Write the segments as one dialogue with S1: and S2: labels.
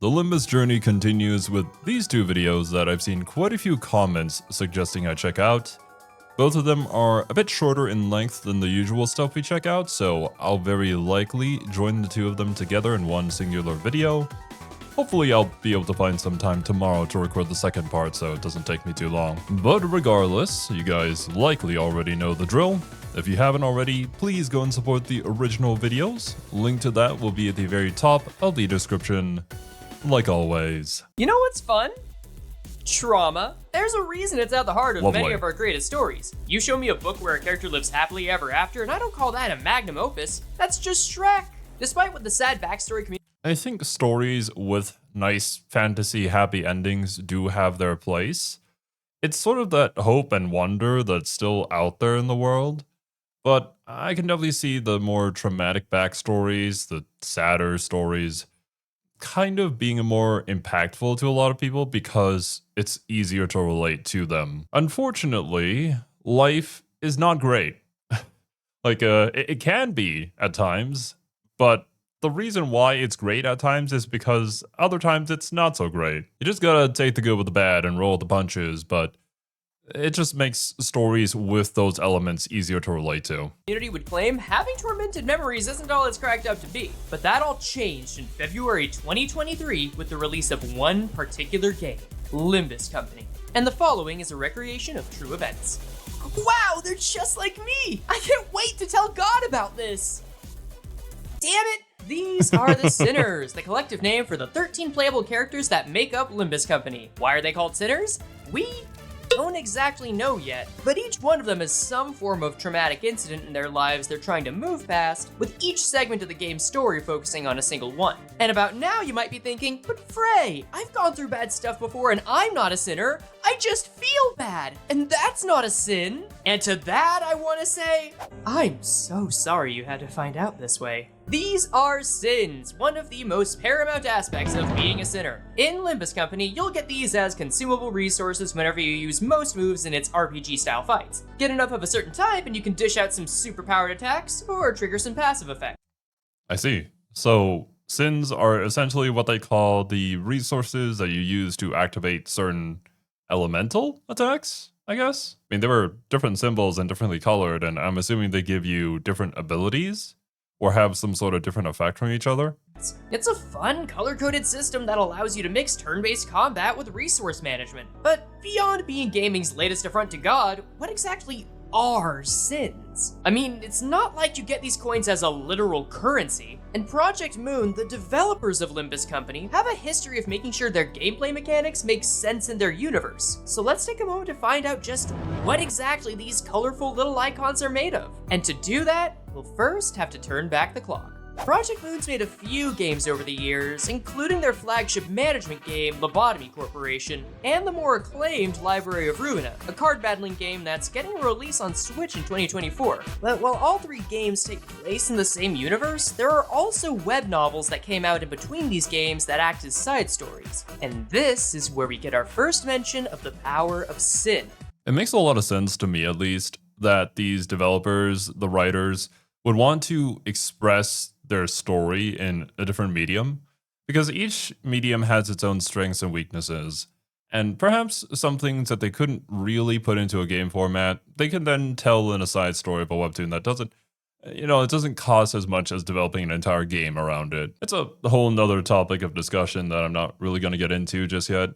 S1: The Limbus journey continues with these two videos that I've seen quite a few comments suggesting I check out. Both of them are a bit shorter in length than the usual stuff we check out, so I'll very likely join the two of them together in one singular video. Hopefully I'll be able to find some time tomorrow to record the second part so it doesn't take me too long. But regardless, you guys likely already know the drill. If you haven't already, please go and support the original videos. Link to that will be at the very top of the description, like always.
S2: You know what's fun? Trauma. There's a reason it's at the heart of many of our greatest stories. You show me a book where a character lives happily ever after, and I don't call that a magnum opus. That's just Shrek. Despite what the sad backstory community.
S1: I think stories with nice fantasy happy endings do have their place. It's sort of that hope and wonder that's still out there in the world. But I can definitely see the more traumatic backstories, the sadder stories, kind of being more impactful to a lot of people because it's easier to relate to them. Unfortunately, life is not great. It can be at times, but the reason why it's great at times is because other times it's not so great. You just gotta take the good with the bad and roll with the punches, but it just makes stories with those elements easier to relate to.
S2: Community would claim having tormented memories isn't all it's cracked up to be. But that all changed in February 2023 with the release of one particular game, Limbus Company. And the following is a recreation of true events. Wow, they're just like me! I can't wait to tell God about this! Damn it! These are the Sinners, the collective name for the 13 playable characters that make up Limbus Company. Why are they called Sinners? We don't exactly know yet, but each one of them has some form of traumatic incident in their lives they're trying to move past, with each segment of the game's story focusing on a single one. And about now you might be thinking, but Frey, I've gone through bad stuff before and I'm not a sinner, I just feel bad, and that's not a sin. And to that I want to say, I'm so sorry you had to find out this way. These are sins, one of the most paramount aspects of being a sinner. In Limbus Company, you'll get these as consumable resources whenever you use most moves in its RPG-style fights. Get enough of a certain type and you can dish out some superpowered attacks or trigger some passive effects.
S1: I see. So sins are essentially what they call the resources that you use to activate certain elemental attacks, I guess? I mean, there were different symbols and differently colored, and I'm assuming they give you different abilities or have some sort of different effect from each other.
S2: It's a fun, color-coded system that allows you to mix turn-based combat with resource management. But beyond being gaming's latest affront to God, what exactly are sins? I mean, it's not like you get these coins as a literal currency. In Project Moon, the developers of Limbus Company have a history of making sure their gameplay mechanics make sense in their universe. So let's take a moment to find out just what exactly these colorful little icons are made of. And to do that, we'll first have to turn back the clock. Project Moon's made a few games over the years, including their flagship management game, Lobotomy Corporation, and the more acclaimed Library of Ruina, a card battling game that's getting a release on Switch in 2024. But while all three games take place in the same universe, there are also web novels that came out in between these games that act as side stories. And this is where we get our first mention of the power of sin.
S1: It makes a lot of sense to me, at least, that these developers, the writers, would want to express their story in a different medium, because each medium has its own strengths and weaknesses, and perhaps some things that they couldn't really put into a game format, they can then tell in a side story of a webtoon that doesn't, it doesn't cost as much as developing an entire game around it. It's a whole nother topic of discussion that I'm not really going to get into just yet.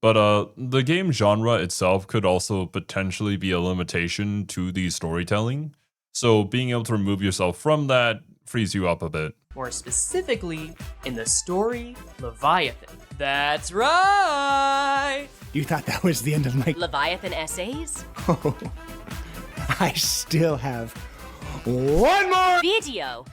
S1: But the game genre itself could also potentially be a limitation to the storytelling. So being able to remove yourself from that frees you up a bit.
S2: More specifically, in the story, Leviathan. That's right!
S3: You thought that was the end of my
S4: Leviathan essays?
S3: Oh, I still have one more
S4: Video.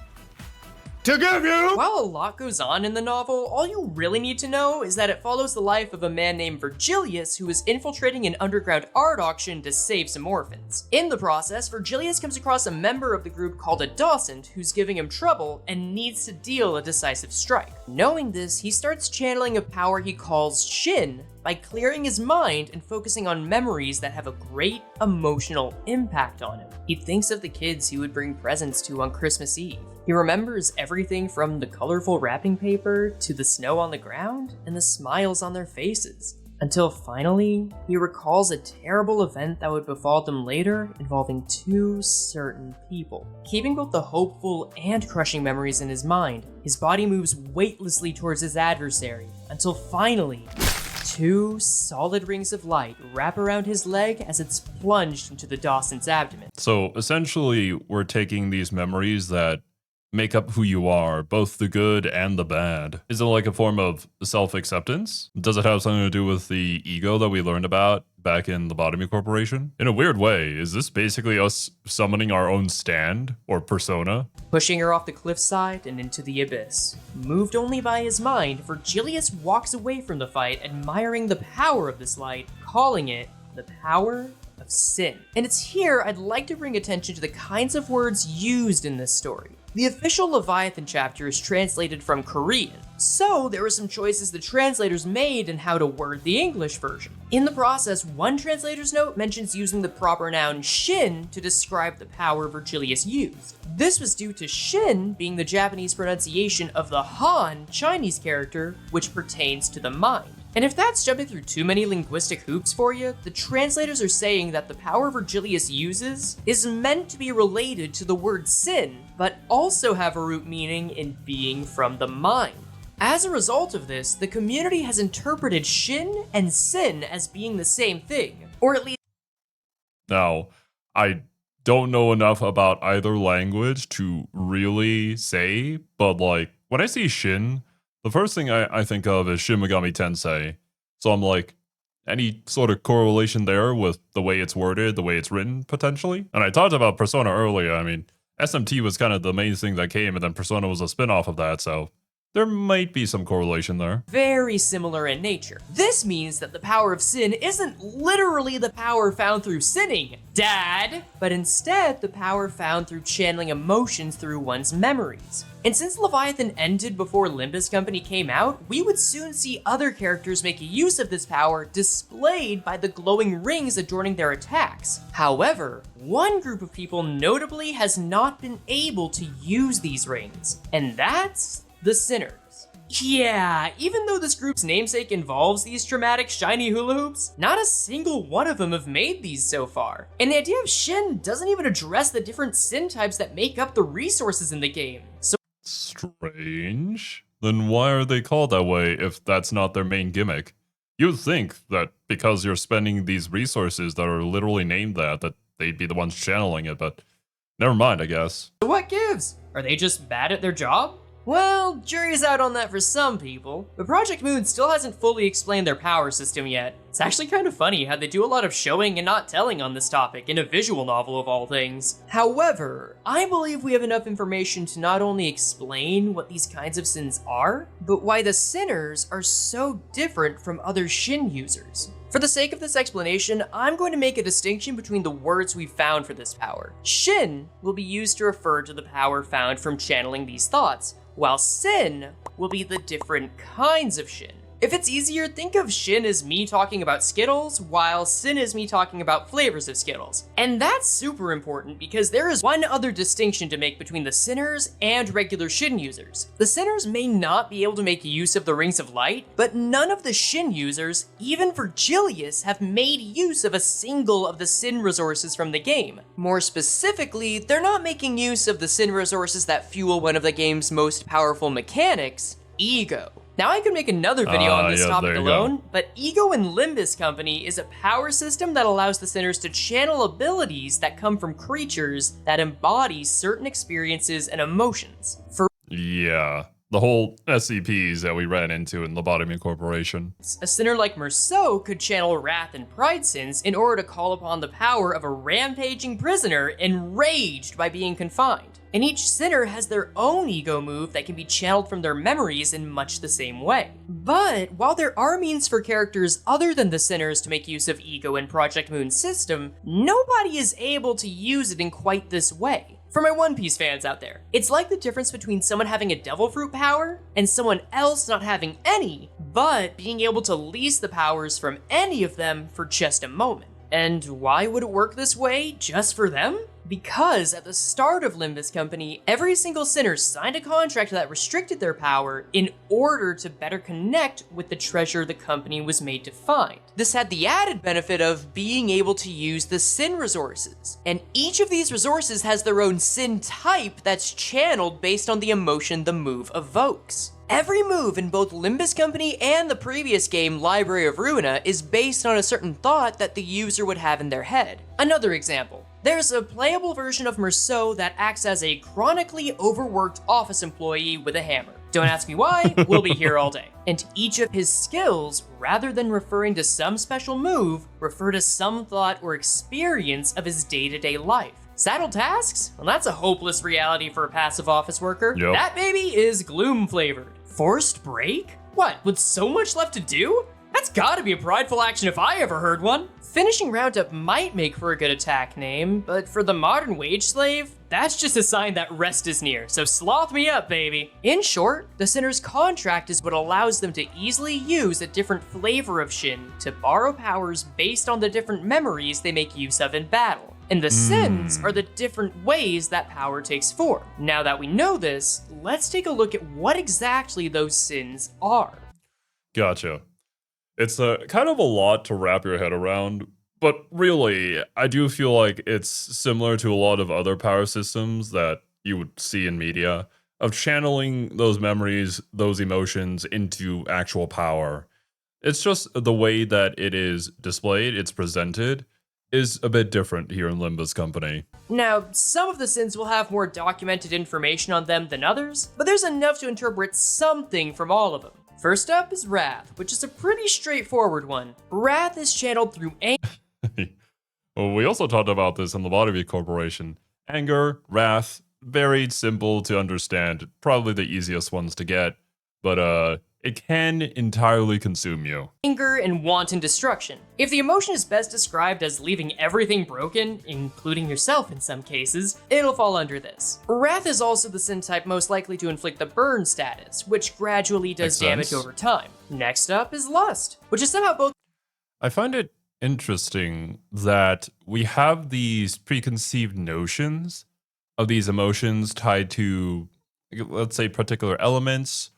S3: to give you!
S2: While a lot goes on in the novel, all you really need to know is that it follows the life of a man named Virgilius who is infiltrating an underground art auction to save some orphans. In the process, Virgilius comes across a member of the group called a Dawson who's giving him trouble and needs to deal a decisive strike. Knowing this, he starts channeling a power he calls Shin by clearing his mind and focusing on memories that have a great emotional impact on him. He thinks of the kids he would bring presents to on Christmas Eve. He remembers everything from the colorful wrapping paper to the snow on the ground and the smiles on their faces. Until finally, he recalls a terrible event that would befall them later involving two certain people. Keeping both the hopeful and crushing memories in his mind, his body moves weightlessly towards his adversary, until finally, two solid rings of light wrap around his leg as it's plunged into the Dawson's abdomen.
S1: So essentially, we're taking these memories that make up who you are, both the good and the bad. Is it like a form of self-acceptance? Does it have something to do with the ego that we learned about back in Lobotomy Corporation? In a weird way, is this basically us summoning our own stand or persona?
S2: Pushing her off the cliffside and into the abyss. Moved only by his mind, Virgilius walks away from the fight, admiring the power of this light, calling it the power of sin. And it's here I'd like to bring attention to the kinds of words used in this story. The official Leviathan chapter is translated from Korean, so there were some choices the translators made in how to word the English version. In the process, one translator's note mentions using the proper noun shin to describe the power Virgilius used. This was due to shin being the Japanese pronunciation of the Han Chinese character, which pertains to the mind. And if that's jumping through too many linguistic hoops for you, the translators are saying that the power Virgilius uses is meant to be related to the word sin, but also have a root meaning in being from the mind. As a result of this, the community has interpreted shin and sin as being the same thing, or at least.
S1: Now, I don't know enough about either language to really say, but like, when I see shin, the first thing I think of is Shin Megami Tensei. So I'm like, any sort of correlation there with the way it's worded, the way it's written, potentially? And I talked about Persona earlier. I mean, SMT was kind of the main thing that came, and then Persona was a spin-off of that, so there might be some correlation there.
S2: Very similar in nature. This means that the power of sin isn't literally the power found through sinning, Dad, but instead the power found through channeling emotions through one's memories. And since Leviathan ended before Limbus Company came out, we would soon see other characters make use of this power displayed by the glowing rings adorning their attacks. However, one group of people notably has not been able to use these rings, and that's the Sinners. Yeah, even though this group's namesake involves these dramatic shiny hula hoops, not a single one of them have made these so far. And the idea of Shin doesn't even address the different sin types that make up the resources in the game. So
S1: strange. Then why are they called that way if that's not their main gimmick? You'd think that because you're spending these resources that are literally named that they'd be the ones channeling it, but never mind, I guess.
S2: what gives? Are they just bad at their job? Well, jury's out on that for some people, but Project Moon still hasn't fully explained their power system yet. It's actually kind of funny how they do a lot of showing and not telling on this topic in a visual novel of all things. However, I believe we have enough information to not only explain what these kinds of sins are, but why the Sinners are so different from other Shin users. For the sake of this explanation, I'm going to make a distinction between the words we've found for this power. Shin will be used to refer to the power found from channeling these thoughts, while sin will be the different kinds of Shin. If it's easier, think of Shin as me talking about Skittles, while sin is me talking about flavors of Skittles. And that's super important because there is one other distinction to make between the Sinners and regular Shin users. The Sinners may not be able to make use of the Rings of Light, but none of the Shin users, even Virgilius, have made use of a single of the Sin resources from the game. More specifically, they're not making use of the Sin resources that fuel one of the game's most powerful mechanics, ego. Now I could make another video on this topic alone, but Ego in Limbus Company is a power system that allows the Sinners to channel abilities that come from creatures that embody certain experiences and emotions.
S1: Yeah, the whole SCPs that we ran into in Lobotomy Corporation.
S2: A sinner like Merceau could channel wrath and pride sins in order to call upon the power of a rampaging prisoner enraged by being confined. And each sinner has their own ego move that can be channeled from their memories in much the same way. But while there are means for characters other than the Sinners to make use of ego in Project Moon's system, nobody is able to use it in quite this way. For my One Piece fans out there, it's like the difference between someone having a devil fruit power and someone else not having any, but being able to lease the powers from any of them for just a moment. And why would it work this way just for them? Because at the start of Limbus Company, every single sinner signed a contract that restricted their power in order to better connect with the treasure the company was made to find. This had the added benefit of being able to use the sin resources, and each of these resources has their own sin type that's channeled based on the emotion the move evokes. Every move in both Limbus Company and the previous game, Library of Ruina, is based on a certain thought that the user would have in their head. Another example. There's a playable version of Merceau that acts as a chronically overworked office employee with a hammer. Don't ask me why, we'll be here all day. And each of his skills, rather than referring to some special move, refer to some thought or experience of his day-to-day life. Saddle tasks? Well, that's a hopeless reality for a passive office worker.
S1: Yep.
S2: That baby is gloom flavored. Forced break? What, with so much left to do? That's gotta be a prideful action if I ever heard one. Finishing Roundup might make for a good attack name, but for the modern wage slave, that's just a sign that rest is near, so sloth me up, baby. In short, the sinner's contract is what allows them to easily use a different flavor of Shin to borrow powers based on the different memories they make use of in battle. And the sins are the different ways that power takes form. Now that we know this, let's take a look at what exactly those sins are.
S1: Gotcha. It's kind of a lot to wrap your head around, but really, I do feel like it's similar to a lot of other power systems that you would see in media, of channeling those memories, those emotions into actual power. It's just the way that it is displayed, it's presented, is a bit different here in Limbus Company.
S2: Now, some of the sins will have more documented information on them than others, but there's enough to interpret something from all of them. First up is Wrath, which is a pretty straightforward one. Wrath is channeled through anger.
S1: Well, we also talked about this in the Body Corporation. Anger, wrath, very simple to understand, probably the easiest ones to get, but it can entirely consume you.
S2: Anger and wanton destruction. If the emotion is best described as leaving everything broken, including yourself in some cases, it'll fall under this. Wrath is also the sin type most likely to inflict the burn status, which gradually does damage over time. Next up is Lust, which is somehow both.
S1: I find it interesting that we have these preconceived notions of these emotions tied to, let's say, particular elements,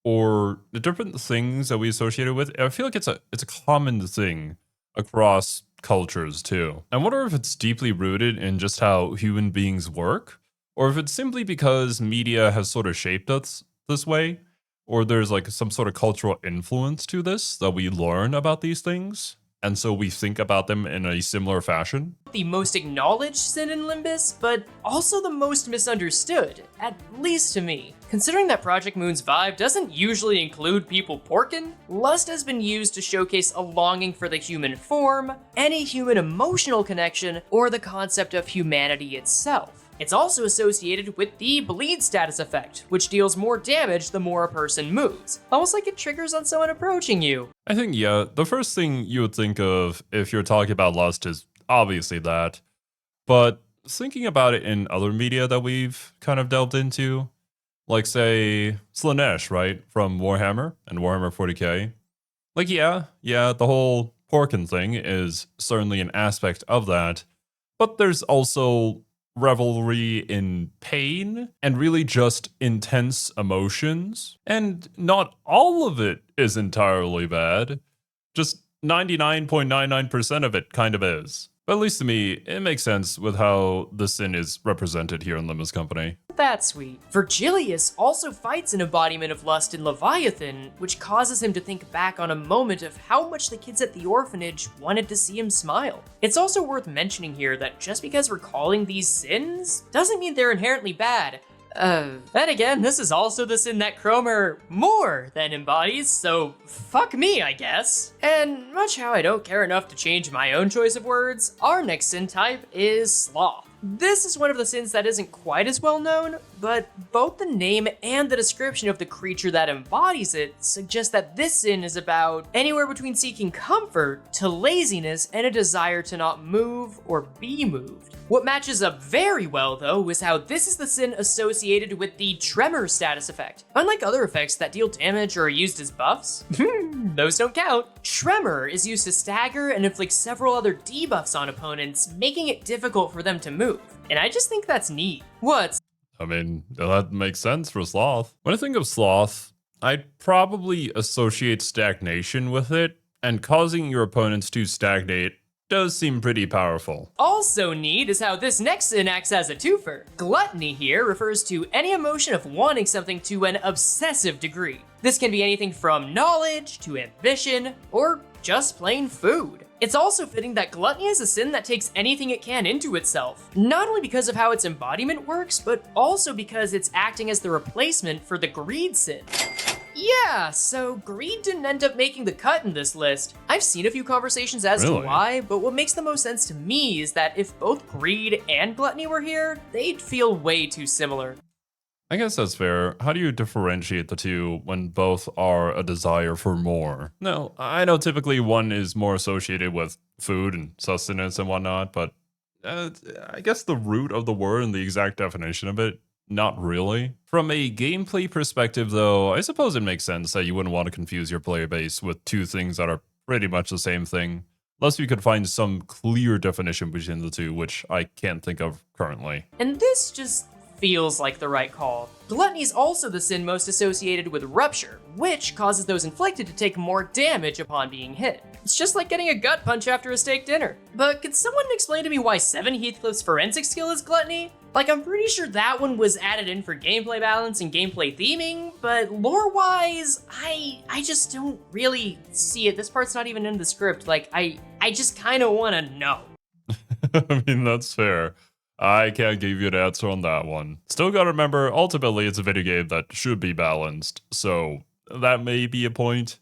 S1: or the different things that we associate it with. I feel like it's a common thing across cultures too. I wonder if it's deeply rooted in just how human beings work, or if it's simply because media has sort of shaped us this way, or there's like some sort of cultural influence to this that we learn about these things, and so we think about them in a similar fashion.
S2: The most acknowledged sin in Limbus, but also the most misunderstood, at least to me. Considering that Project Moon's vibe doesn't usually include people porkin', lust has been used to showcase a longing for the human form, any human emotional connection, or the concept of humanity itself. It's also associated with the bleed status effect, which deals more damage the more a person moves, almost like it triggers on someone approaching you.
S1: I think, yeah, the first thing you would think of if you're talking about lust is obviously that, but thinking about it in other media that we've kind of delved into, like say Slaanesh, right, from Warhammer and Warhammer 40k, like yeah, the whole porkin thing is certainly an aspect of that, but there's also revelry in pain and really just intense emotions. And not all of it is entirely bad. Just 99.99% of it kind of is. But at least to me, it makes sense with how the sin is represented here in Limbus Company.
S2: That's sweet. Virgilius also fights an embodiment of lust in Leviathan, which causes him to think back on a moment of how much the kids at the orphanage wanted to see him smile. It's also worth mentioning here that just because we're calling these sins doesn't mean they're inherently bad. Then again, this is also the sin that Cromer more than embodies, so fuck me, I guess. And much how I don't care enough to change my own choice of words, our next sin type is Sloth. This is one of the sins that isn't quite as well known, but both the name and the description of the creature that embodies it suggest that this sin is about anywhere between seeking comfort to laziness and a desire to not move or be moved. What matches up very well, though, is how this is the sin associated with the tremor status effect. Unlike other effects that deal damage or are used as buffs, those don't count. Tremor is used to stagger and inflict several other debuffs on opponents, making it difficult for them to move. And I just think that's neat. What?
S1: I mean, that makes sense for sloth. When I think of sloth, I'd probably associate stagnation with it, and causing your opponents to stagnate does seem pretty powerful.
S2: Also neat is how this next sin acts as a twofer. Gluttony here refers to any emotion of wanting something to an obsessive degree. This can be anything from knowledge to ambition, or just plain food. It's also fitting that gluttony is a sin that takes anything it can into itself, not only because of how its embodiment works, but also because it's acting as the replacement for the greed sin. Yeah, so greed didn't end up making the cut in this list. I've seen a few conversations as to why, but what makes the most sense to me is that if both greed and gluttony were here, they'd feel way too similar.
S1: I guess that's fair. How do you differentiate the two when both are a desire for more? No, I know typically one is more associated with food and sustenance and whatnot, but I guess the root of the word and the exact definition of it, not really. From a gameplay perspective, though, I suppose it makes sense that you wouldn't want to confuse your player base with two things that are pretty much the same thing, unless you could find some clear definition between the two, which I can't think of currently.
S2: And this just feels like the right call. Gluttony is also the sin most associated with rupture, which causes those inflicted to take more damage upon being hit. It's just like getting a gut punch after a steak dinner. But could someone explain to me why 7 Heathcliff's forensic skill is gluttony? Like, I'm pretty sure that one was added in for gameplay balance and gameplay theming, but lore-wise, I just don't really see it. This part's not even in the script. Like, I just kind of want to know.
S1: I mean, that's fair. I can't give you an answer on that one. Still gotta remember, ultimately it's a video game that should be balanced, so that may be a point.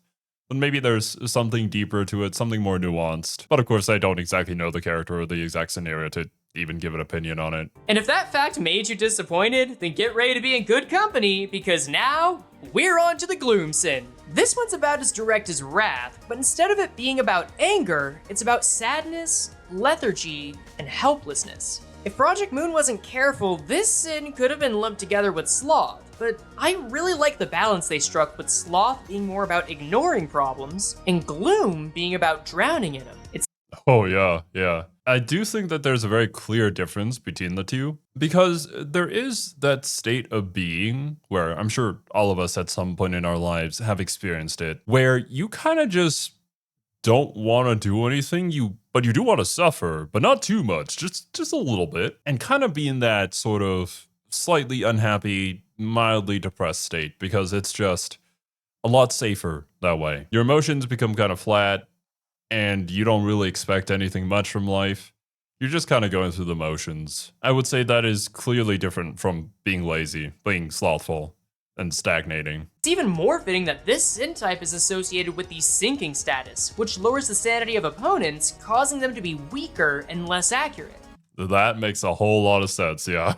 S1: But maybe there's something deeper to it, something more nuanced. But of course, I don't exactly know the character or the exact scenario to even give an opinion on it.
S2: And if that fact made you disappointed, then get ready to be in good company, because now we're on to the gloom sin. This one's about as direct as wrath, but instead of it being about anger, it's about sadness, lethargy, and helplessness. If Project Moon wasn't careful, this sin could have been lumped together with sloth, but I really like the balance they struck with sloth being more about ignoring problems and gloom being about drowning in them.
S1: Oh yeah. I do think that there's a very clear difference between the two, because there is that state of being where I'm sure all of us at some point in our lives have experienced it, where you kind of just don't want to do anything, but you do want to suffer, but not too much, just a little bit, and kind of be in that sort of slightly unhappy, mildly depressed state, because it's just a lot safer that way. Your emotions become kind of flat, and you don't really expect anything much from life. You're just kind of going through the motions. I would say that is clearly different from being lazy, being slothful, and stagnating.
S2: It's even more fitting that this sin type is associated with the sinking status, which lowers the sanity of opponents, causing them to be weaker and less accurate.
S1: That makes a whole lot of sense, yeah.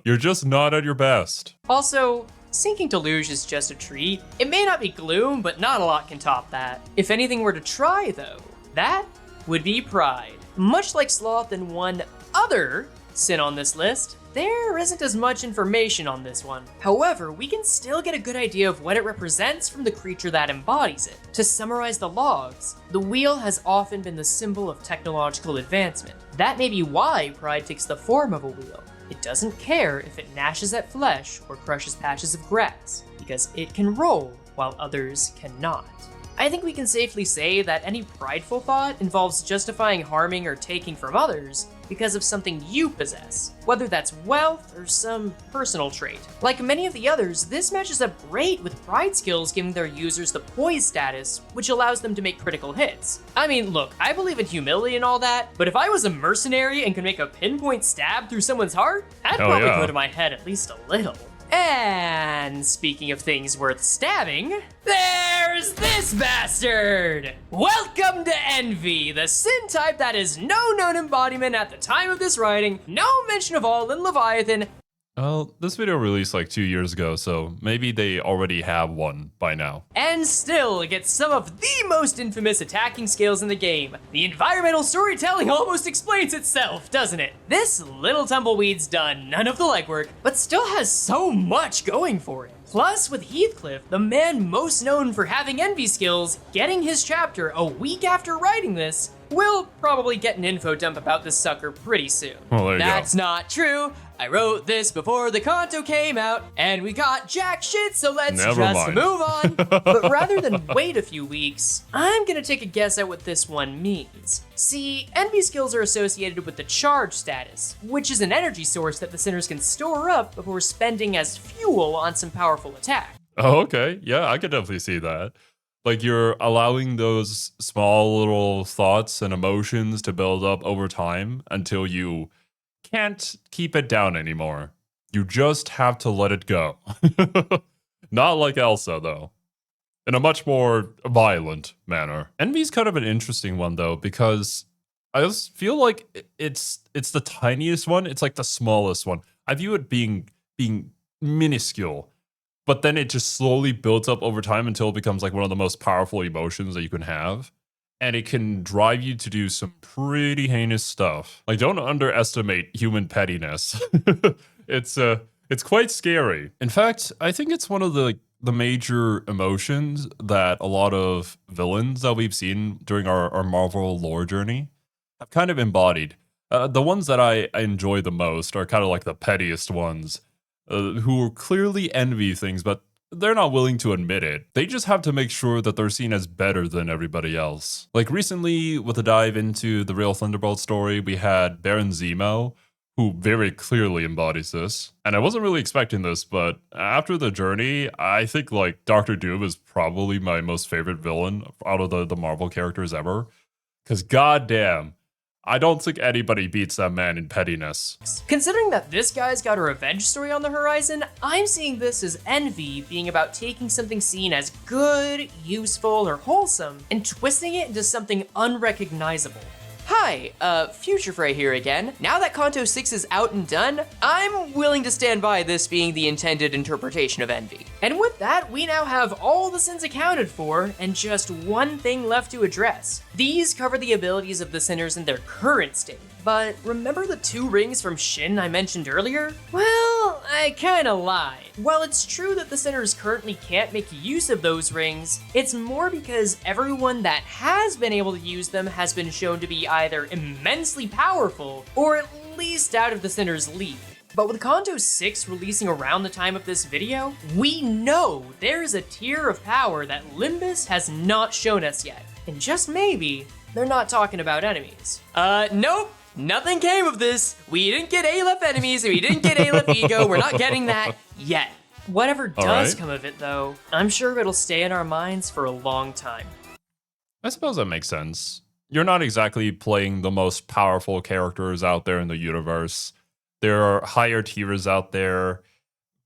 S1: You're just not at your best.
S2: Also, sinking to luge is just a treat. It may not be gloom, but not a lot can top that. If anything were to try, though, that would be pride. Much like sloth and one other sin on this list, there isn't as much information on this one. However, we can still get a good idea of what it represents from the creature that embodies it. To summarize the logs, the wheel has often been the symbol of technological advancement. That may be why pride takes the form of a wheel. It doesn't care if it gnashes at flesh or crushes patches of grass, because it can roll while others cannot. I think we can safely say that any prideful thought involves justifying harming or taking from others because of something you possess, whether that's wealth or some personal trait. Like many of the others, this matches up great with pride skills giving their users the poise status, which allows them to make critical hits. I mean, look, I believe in humility and all that, but if I was a mercenary and could make a pinpoint stab through someone's heart, I'd probably go to my head at least a little. And speaking of things worth stabbing, there's this bastard! Welcome to Envy, the sin type that is no known embodiment at the time of this writing, no mention of all in Leviathan.
S1: Well, this video released like 2 years ago, so maybe they already have one by now.
S2: And still gets some of the most infamous attacking skills in the game. The environmental storytelling almost explains itself, doesn't it? This little tumbleweed's done none of the legwork, but still has so much going for it. Plus, with Heathcliff, the man most known for having envy skills, getting his chapter a week after writing this, we'll probably get an info dump about this sucker pretty soon.
S1: Well, there you go.
S2: That's not true. I wrote this before the Kanto came out, and we got jack shit, so let's
S1: Never
S2: just
S1: mind.
S2: move on. But rather than wait a few weeks, I'm gonna take a guess at what this one means. See, envy skills are associated with the charge status, which is an energy source that the sinners can store up before spending as fuel on some powerful attack.
S1: Oh, okay. Yeah, I could definitely see that. Like you're allowing those small little thoughts and emotions to build up over time until you can't keep it down anymore. You just have to let it go. Not like Elsa, though. In a much more violent manner. Envy's kind of an interesting one, though, because I just feel like it's the tiniest one. It's like the smallest one. I view it being minuscule. But then it just slowly builds up over time until it becomes like one of the most powerful emotions that you can have. And it can drive you to do some pretty heinous stuff. Like, don't underestimate human pettiness. It's quite scary. In fact, I think it's one of the major emotions that a lot of villains that we've seen during our Marvel lore journey have kind of embodied. The ones that I enjoy the most are kind of like the pettiest ones. Who clearly envy things, but they're not willing to admit it. They just have to make sure that they're seen as better than everybody else. Like recently, with a dive into the real Thunderbolt story, we had Baron Zemo, who very clearly embodies this. And I wasn't really expecting this, but after the journey, I think like Doctor Doom is probably my most favorite villain out of the Marvel characters ever. Because goddamn, I don't think anybody beats that man in pettiness.
S2: Considering that this guy's got a revenge story on the horizon, I'm seeing this as envy being about taking something seen as good, useful, or wholesome and twisting it into something unrecognizable. Hi, Future Frey here again. Now that Kanto 6 is out and done, I'm willing to stand by this being the intended interpretation of envy. And with that, we now have all the sins accounted for and just one thing left to address. These cover the abilities of the sinners in their current state. But remember the 2 rings from Shin I mentioned earlier? Well, I kinda lied. While it's true that the sinners currently can't make use of those rings, it's more because everyone that has been able to use them has been shown to be either immensely powerful or at least out of the sinner's league. But with Kanto 6 releasing around the time of this video, we know there is a tier of power that Limbus has not shown us yet. And just maybe, they're not talking about enemies. Nope. Nothing came of this. We didn't get Aleph enemies, we didn't get Aleph ego, we're not getting that yet. Whatever does come of it though, I'm sure it'll stay in our minds for a long time.
S1: I suppose that makes sense. You're not exactly playing the most powerful characters out there in the universe. There are higher tiers out there,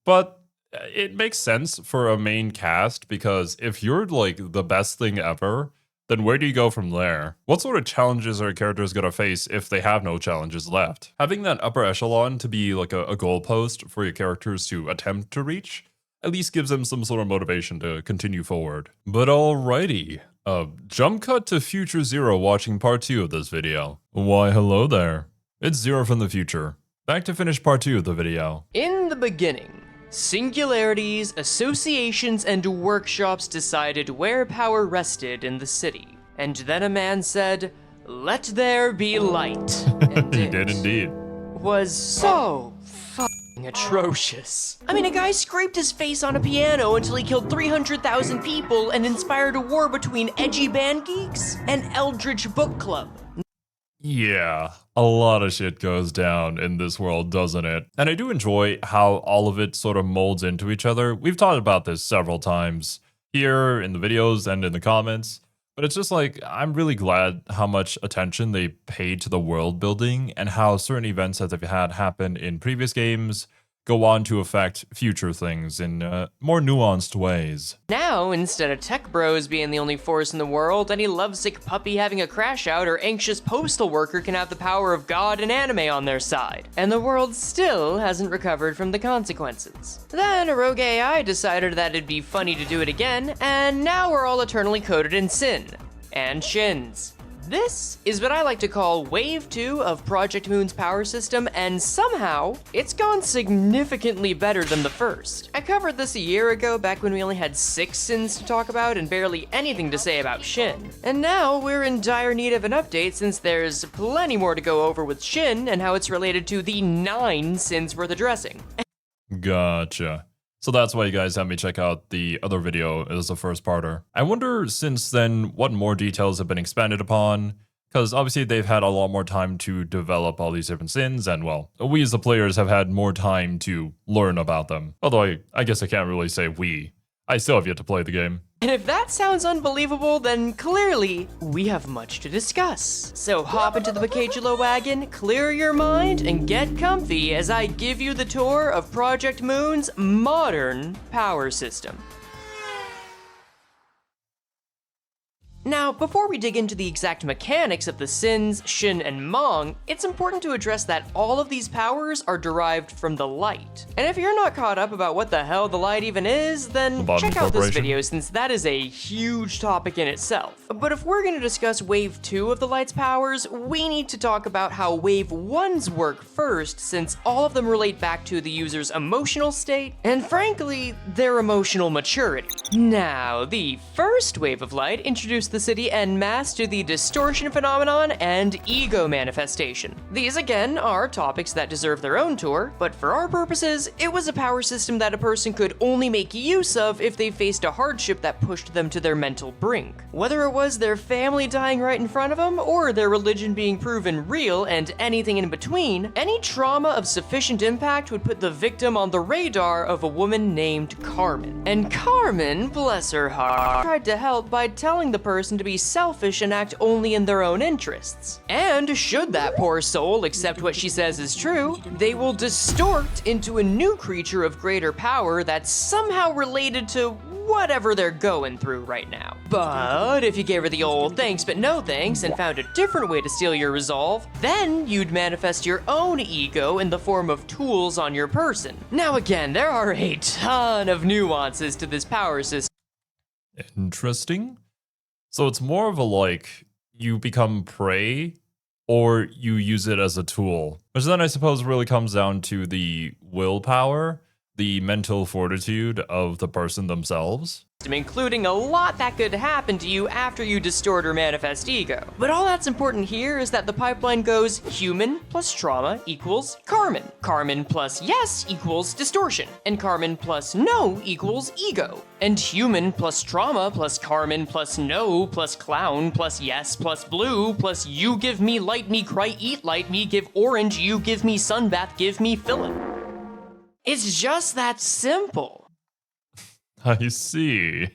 S1: but it makes sense for a main cast because if you're like the best thing ever, then where do you go from there? What sort of challenges are characters gonna face if they have no challenges left? Having that upper echelon to be like a goalpost for your characters to attempt to reach at least gives them some sort of motivation to continue forward. But alrighty, jump cut to Future Zero watching part 2 of this video. Why hello there, it's Zero from the future. Back to finish part 2 of the video.
S2: In the beginning, singularities, associations, and workshops decided where power rested in the city. And then a man said, "Let there be light." And
S1: He
S2: it
S1: did indeed.
S2: was so fucking atrocious. I mean, a guy scraped his face on a piano until he killed 300,000 people and inspired a war between edgy band geeks and Eldritch Book Club.
S1: Yeah, a lot of shit goes down in this world, doesn't it? And I do enjoy how all of it sort of molds into each other. We've talked about this several times here in the videos and in the comments, but it's just like, I'm really glad how much attention they paid to the world building and how certain events that they've had happen in previous games go on to affect future things in more nuanced ways.
S2: Now, instead of tech bros being the only force in the world, any lovesick puppy having a crash out or anxious postal worker can have the power of God and anime on their side. And the world still hasn't recovered from the consequences. Then a rogue AI decided that it'd be funny to do it again, and now we're all eternally coated in sin. And shins. This is what I like to call Wave 2 of Project Moon's power system, and somehow, it's gone significantly better than the first. I covered this a year ago, back when we only had 6 sins to talk about and barely anything to say about Shin. And now, we're in dire need of an update since there's plenty more to go over with Shin and how it's related to the 9 sins worth addressing.
S1: Gotcha. So that's why you guys had me check out the other video as a first parter. I wonder since then what more details have been expanded upon, because obviously they've had a lot more time to develop all these different sins, and well, we as the players have had more time to learn about them. Although I guess I can't really say we. I still have yet to play the game.
S2: And if that sounds unbelievable, then clearly we have much to discuss. So hop into the Bacachula wagon, clear your mind, and get comfy as I give you the tour of Project Moon's modern power system. Now, before we dig into the exact mechanics of the Sins, Shin, and Mong, it's important to address that all of these powers are derived from the light. And if you're not caught up about what the hell the light even is, then check out this video since that is a huge topic in itself. But if we're going to discuss Wave 2 of the light's powers, we need to talk about how Wave 1's work first, since all of them relate back to the user's emotional state, and frankly, their emotional maturity. Now, the first wave of light introduced the city en masse to the distortion phenomenon and ego manifestation. These again are topics that deserve their own tour, but for our purposes, it was a power system that a person could only make use of if they faced a hardship that pushed them to their mental brink. Whether it was their family dying right in front of them, or their religion being proven real and anything in between, any trauma of sufficient impact would put the victim on the radar of a woman named Carmen. And Carmen, bless her heart, tried to help by telling the person to be selfish and act only in their own interests. And should that poor soul accept what she says is true, they will distort into a new creature of greater power that's somehow related to whatever they're going through right now. But if you gave her the old thanks but no thanks and found a different way to steal your resolve, then you'd manifest your own ego in the form of tools on your person. Now again, there are a ton of nuances to this power system.
S1: Interesting. So it's more of a like, you become prey, or you use it as a tool. Which then I suppose really comes down to the willpower, the mental fortitude of the person themselves.
S2: Including a lot that could happen to you after you distort or manifest ego. But all that's important here is that the pipeline goes human plus trauma equals Carmen. Carmen plus yes equals distortion. And Carmen plus no equals ego. And human plus trauma plus Carmen plus no plus clown plus yes plus blue plus you give me light, me cry, eat light, me give orange, you give me sunbath, give me fillin'. It's just that simple.
S1: I see.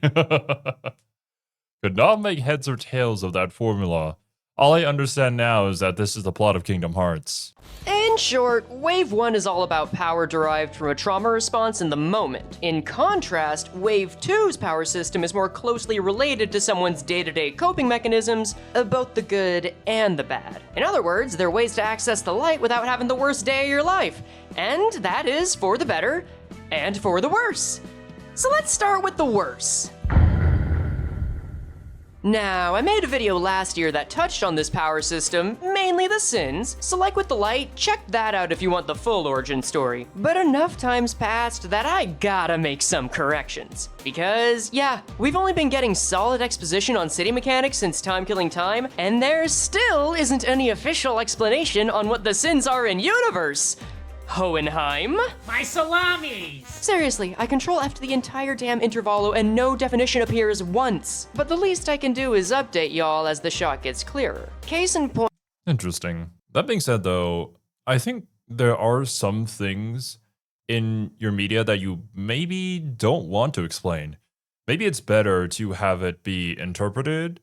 S1: Could not make heads or tails of that formula. All I understand now is that this is the plot of Kingdom Hearts.
S2: In short, Wave 1 is all about power derived from a trauma response in the moment. In contrast, Wave 2's power system is more closely related to someone's day-to-day coping mechanisms, both the good and the bad. In other words, there are ways to access the light without having the worst day of your life. And that is for the better and for the worse. So let's start with the worse. Now, I made a video last year that touched on this power system, mainly the sins, so like with the light, check that out if you want the full origin story. But enough time's passed that I gotta make some corrections. Because, yeah, we've only been getting solid exposition on city mechanics since Time Killing Time, and there still isn't any official explanation on what the sins are in universe. Hohenheim?
S4: My salamis!
S2: Seriously, I control F to the entire damn intervalo and no definition appears once. But the least I can do is update y'all as the shot gets clearer. Case in point.
S1: Interesting. That being said, though, I think there are some things in your media that you maybe don't want to explain. Maybe it's better to have it be interpreted,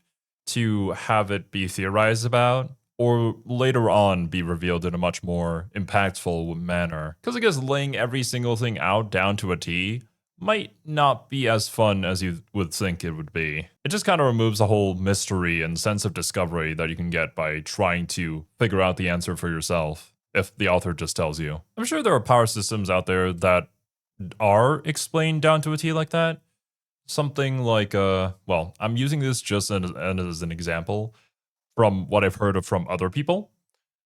S1: to have it be theorized about, or later on be revealed in a much more impactful manner. Because I guess laying every single thing out down to a T might not be as fun as you would think it would be. It just kind of removes the whole mystery and sense of discovery that you can get by trying to figure out the answer for yourself, if the author just tells you. I'm sure there are power systems out there that are explained down to a T like that. Something like, well, I'm using this just as an example from what I've heard of from other people.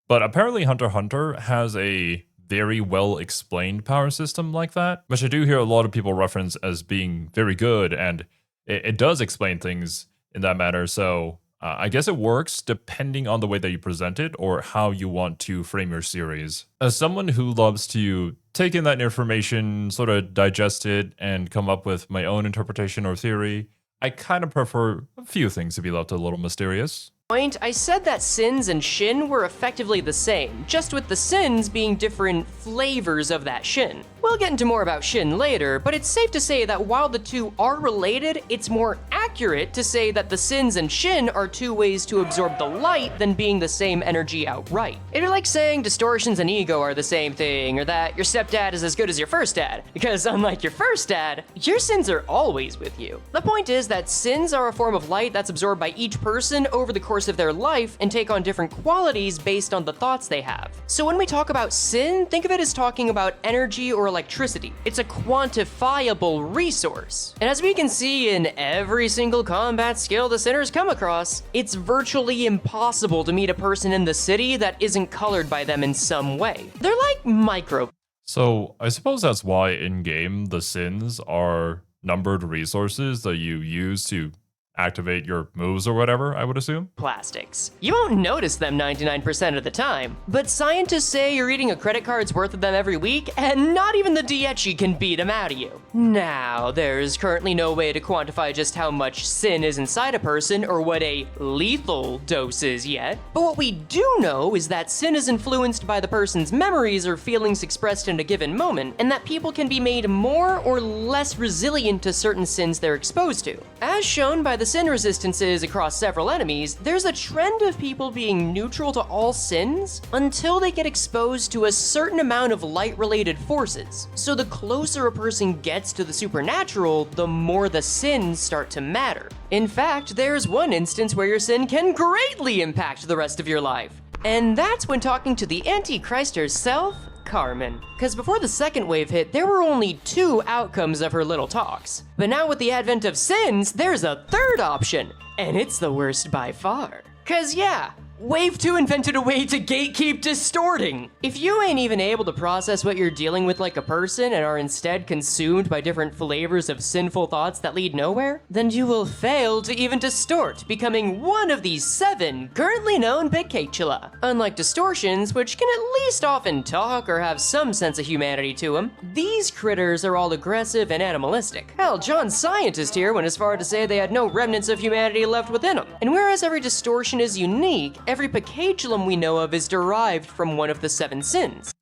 S1: But apparently Hunter x Hunter has a very well explained power system like that, which I do hear a lot of people reference as being very good, and it does explain things in that manner. So I guess it works depending on the way that you present it or how you want to frame your series. As someone who loves to take in that information, sort of digest it, and come up with my own interpretation or theory, I kind of prefer a few things to be left a little mysterious.
S2: I said that sins and shin were effectively the same, just with the sins being different flavors of that shin. We'll get into more about shin later, but it's safe to say that while the two are related, it's more accurate to say that the sins and shin are two ways to absorb the light than being the same energy outright. It'd be like saying distortions and ego are the same thing, or that your stepdad is as good as your first dad, because unlike your first dad, your sins are always with you. The point is that sins are a form of light that's absorbed by each person over the course of their life and take on different qualities based on the thoughts they have. So when we talk about sin, think of it as talking about energy or electricity. It's a quantifiable resource. And as we can see in every single combat skill the sinners come across, it's virtually impossible to meet a person in the city that isn't colored by them in some way. They're like micro.
S1: So I suppose that's why in-game the sins are numbered resources that you use to activate your moves or whatever, I would assume.
S2: Plastics. You won't notice them 99% of the time, but scientists say you're eating a credit card's worth of them every week, and not even the Dietchi can beat them out of you. Now, there's currently no way to quantify just how much sin is inside a person or what a lethal dose is yet, but what we do know is that sin is influenced by the person's memories or feelings expressed in a given moment, and that people can be made more or less resilient to certain sins they're exposed to. As shown by the sin resistances across several enemies, there's a trend of people being neutral to all sins until they get exposed to a certain amount of light-related forces. So the closer a person gets to the supernatural, the more the sins start to matter. In fact, there's one instance where your sin can greatly impact the rest of your life. And that's when talking to the Antichrist herself, Carmen. Because before the second wave hit, there were only 2 outcomes of her little talks. But now with the advent of sins, there's a third option, and it's the worst by far. Cause yeah, Wave 2 invented a way to gatekeep distorting. If you ain't even able to process what you're dealing with like a person and are instead consumed by different flavors of sinful thoughts that lead nowhere, then you will fail to even distort, becoming one of these 7 currently known Picatula. Unlike distortions, which can at least often talk or have some sense of humanity to them, these critters are all aggressive and animalistic. Hell, John Scientist here went as far to say they had no remnants of humanity left within them. And whereas every distortion is unique, every Picatulum we know of is derived from one of the 7 sins.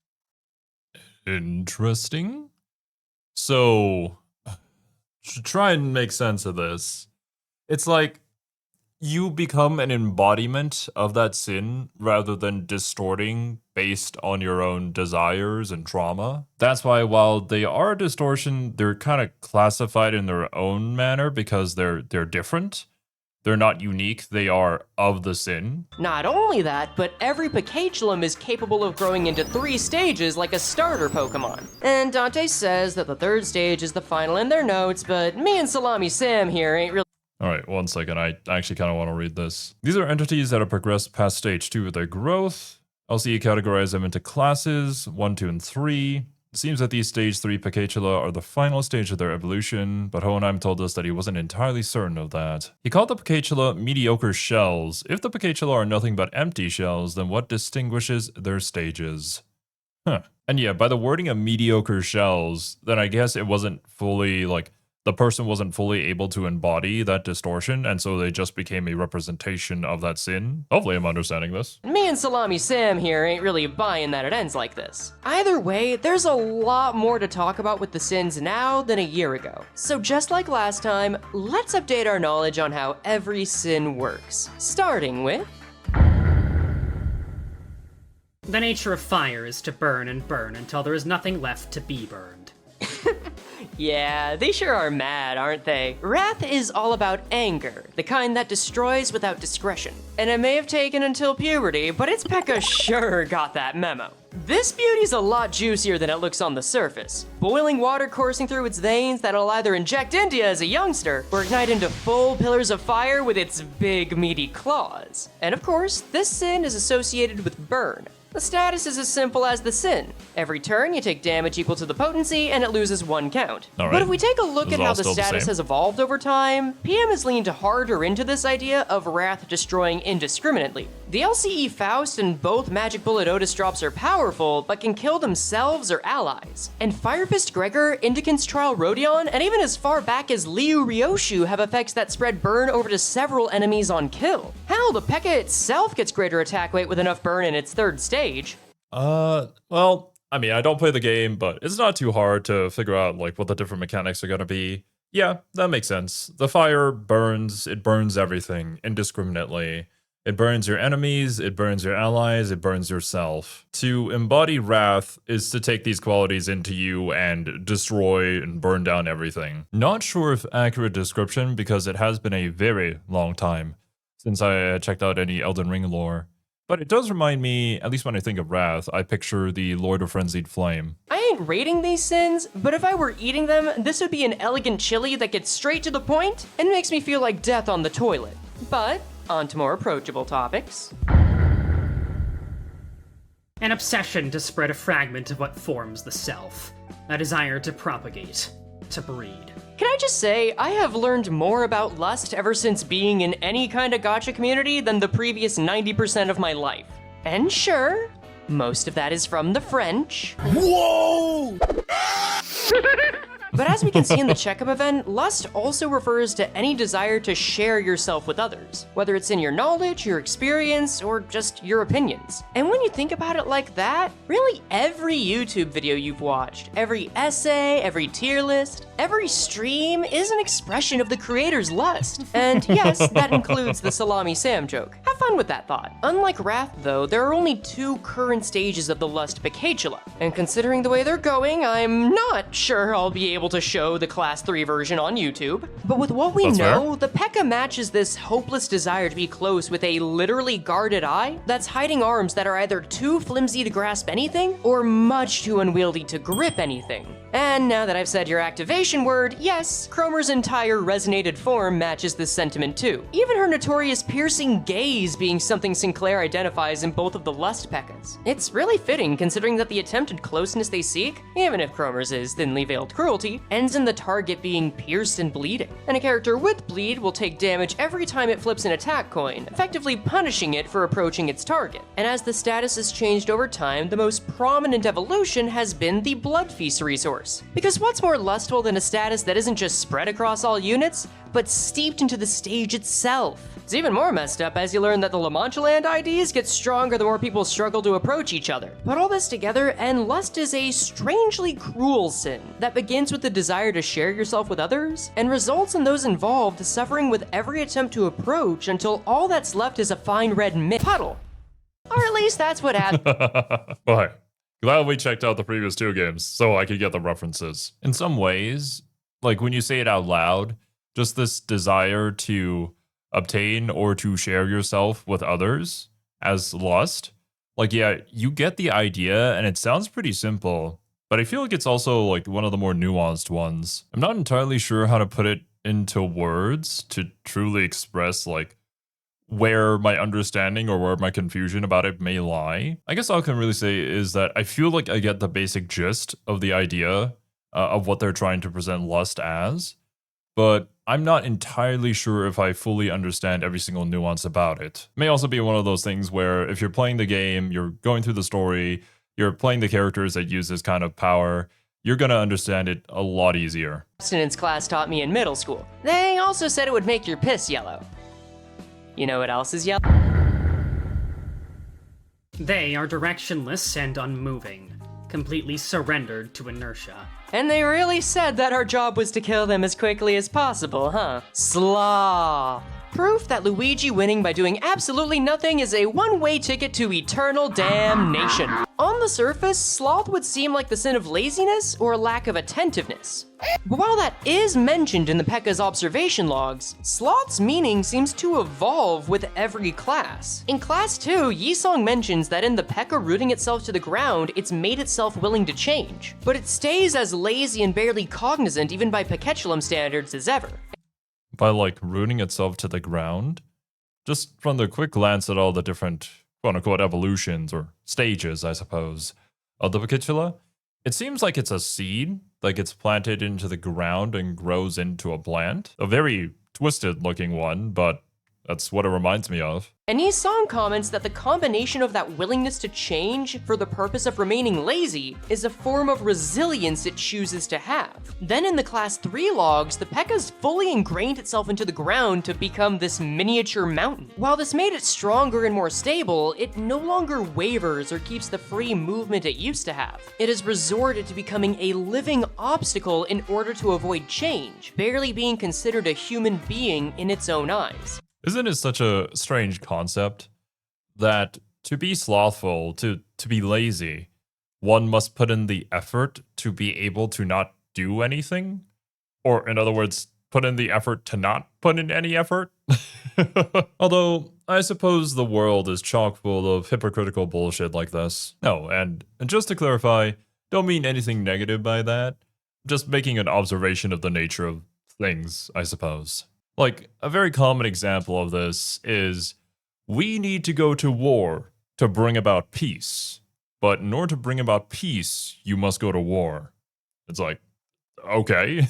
S1: Interesting. So, to try and make sense of this, it's like you become an embodiment of that sin rather than distorting based on your own desires and trauma. That's why while they are a distortion, they're kind of classified in their own manner because they're different. They're not unique, they are of the sin.
S2: Not only that, but every Picatulum is capable of growing into 3 stages like a starter Pokemon. And Dante says that the 3rd stage is the final in their notes, but me and Salami Sam here ain't really.
S1: Alright, one second, I actually kind of want to read this. These are entities that have progressed past stage 2 of their growth. LCE categorize them into classes, 1, 2, and 3. It seems that these stage 3 Picatula are the final stage of their evolution, but Hohenheim told us that he wasn't entirely certain of that. He called the Picatula mediocre shells. If the Picatula are nothing but empty shells, then what distinguishes their stages? And yeah, by the wording of mediocre shells, then I guess it wasn't fully, the person wasn't fully able to embody that distortion, and so they just became a representation of that sin. Hopefully I'm understanding this.
S2: Me and Salami Sam here ain't really buying that it ends like this. Either way, there's a lot more to talk about with the sins now than a year ago. So just like last time, let's update our knowledge on how every sin works. Starting with
S4: The nature of fire is to burn and burn until there is nothing left to be burned.
S2: Yeah, they sure are mad, aren't they? Wrath is all about anger, the kind that destroys without discretion. And it may have taken until puberty, but its P.E.K.K.A sure got that memo. This beauty's a lot juicier than it looks on the surface. Boiling water coursing through its veins that'll either inject into you as a youngster, or ignite into full pillars of fire with its big meaty claws. And of course, this sin is associated with burn. The status is as simple as the sin. Every turn, you take damage equal to the potency, and it loses 1 count.
S1: All right.
S2: But if we take a look
S1: This
S2: at
S1: is
S2: how
S1: all
S2: the
S1: still the
S2: status
S1: same.
S2: has evolved over time, PM has leaned harder into this idea of Wrath destroying indiscriminately. The LCE Faust and both Magic Bullet Otis drops are powerful, but can kill themselves or allies. And Fire Fist Gregor, Indicant's Trial Rodion, and even as far back as Liu Ryoshu have effects that spread burn over to several enemies on kill. Hell, the P.E.K.K.A itself gets greater attack weight with enough burn in its 3rd stage.
S1: Well, I mean, I don't play the game, but it's not too hard to figure out, like, what the different mechanics are gonna be. Yeah, that makes sense. The fire burns, it burns everything indiscriminately. It burns your enemies, it burns your allies, it burns yourself. To embody Wrath is to take these qualities into you and destroy and burn down everything. Not sure if accurate description, because it has been a very long time since I checked out any Elden Ring lore. But it does remind me, at least when I think of Wrath, I picture the Lord of Frenzied Flame.
S2: I ain't rating these sins, but if I were eating them, this would be an elegant chili that gets straight to the point and makes me feel like death on the toilet. But on to more approachable topics.
S4: An obsession to spread a fragment of what forms the self. A desire to propagate, to breed.
S2: Can I just say, I have learned more about lust ever since being in any kind of gacha community than the previous 90% of my life. And sure, most of that is from the French.
S3: Whoa!
S2: But as we can see in the checkup event, lust also refers to any desire to share yourself with others, whether it's in your knowledge, your experience, or just your opinions. And when you think about it like that, really every YouTube video you've watched, every essay, every tier list, every stream is an expression of the creator's lust. And yes, that includes the Salami Sam joke. Have fun with that thought. Unlike Wrath, though, there are only 2 current stages of the lust P.E.K.K.A, and considering the way they're going, I'm not sure I'll be able to show the Class 3 version on YouTube. But with what we
S1: That's
S2: know, the P.E.K.K.A matches this hopeless desire to be close with a literally guarded eye that's hiding arms that are either too flimsy to grasp anything or much too unwieldy to grip anything. And now that I've said your activation word, yes, Cromer's entire resonated form matches this sentiment too. Even her notorious piercing gaze being something Sinclair identifies in both of the lust P.E.K.K.As. It's really fitting considering that the attempted closeness they seek, even if Cromer's is thinly veiled cruelty, ends in the target being pierced and bleeding. And a character with bleed will take damage every time it flips an attack coin, effectively punishing it for approaching its target. And as the status has changed over time, the most prominent evolution has been the Blood Feast resource. Because what's more lustful than a status that isn't just spread across all units, but steeped into the stage itself? It's even more messed up as you learn that the La Mancha Land IDs get stronger the more people struggle to approach each other. Put all this together, and lust is a strangely cruel sin that begins with the desire to share yourself with others, and results in those involved suffering with every attempt to approach until all that's left is a fine red puddle. Or at least that's what happened.
S1: Well, hey, glad we checked out the previous 2 games so I could get the references. In some ways, like when you say it out loud, just this desire to obtain or to share yourself with others as lust, like, yeah, you get the idea and it sounds pretty simple, but I feel like it's also like one of the more nuanced ones. I'm not entirely sure how to put it into words to truly express like where my understanding or where my confusion about it may lie. I guess all I can really say is that I feel like I get the basic gist of the idea of what they're trying to present lust as, but I'm not entirely sure if I fully understand every single nuance about it. It may also be one of those things where if you're playing the game, you're going through the story, you're playing the characters that use this kind of power, you're gonna understand it a lot easier.
S2: Abstinence class taught me in middle school. They also said it would make your piss yellow. You know what else is yellow?
S4: They are directionless and unmoving, completely surrendered to inertia.
S2: And they really said that our job was to kill them as quickly as possible, huh? Sloth. Proof that Luigi winning by doing absolutely nothing is a one-way ticket to eternal damnation. On the surface, sloth would seem like the sin of laziness or lack of attentiveness. But while that is mentioned in the P.E.K.K.A.'s observation logs, sloth's meaning seems to evolve with every class. In Class 2, Yisong mentions that in the P.E.K.K.A. rooting itself to the ground, it's made itself willing to change, but it stays as lazy and barely cognizant even by Peketulum standards as ever.
S1: By like rooting itself to the ground? Just from the quick glance at all the different quote-unquote evolutions or stages, I suppose, of the Peketula, it seems like it's a seed that gets planted into the ground and grows into a plant. A very twisted looking one, but that's what it reminds me of.
S2: And Yisong comments that the combination of that willingness to change for the purpose of remaining lazy is a form of resilience it chooses to have. Then in the Class 3 logs, the P.E.K.K.A's fully ingrained itself into the ground to become this miniature mountain. While this made it stronger and more stable, it no longer wavers or keeps the free movement it used to have. It has resorted to becoming a living obstacle in order to avoid change, barely being considered a human being in its own eyes.
S1: Isn't it such a strange concept that to be slothful, to be lazy, one must put in the effort to be able to not do anything? Or in other words, put in the effort to not put in any effort? Although, I suppose the world is chock full of hypocritical bullshit like this. No, and just to clarify, don't mean anything negative by that. Just making an observation of the nature of things, I suppose. Like, a very common example of this is, we need to go to war to bring about peace. But in order to bring about peace, you must go to war. It's like, okay.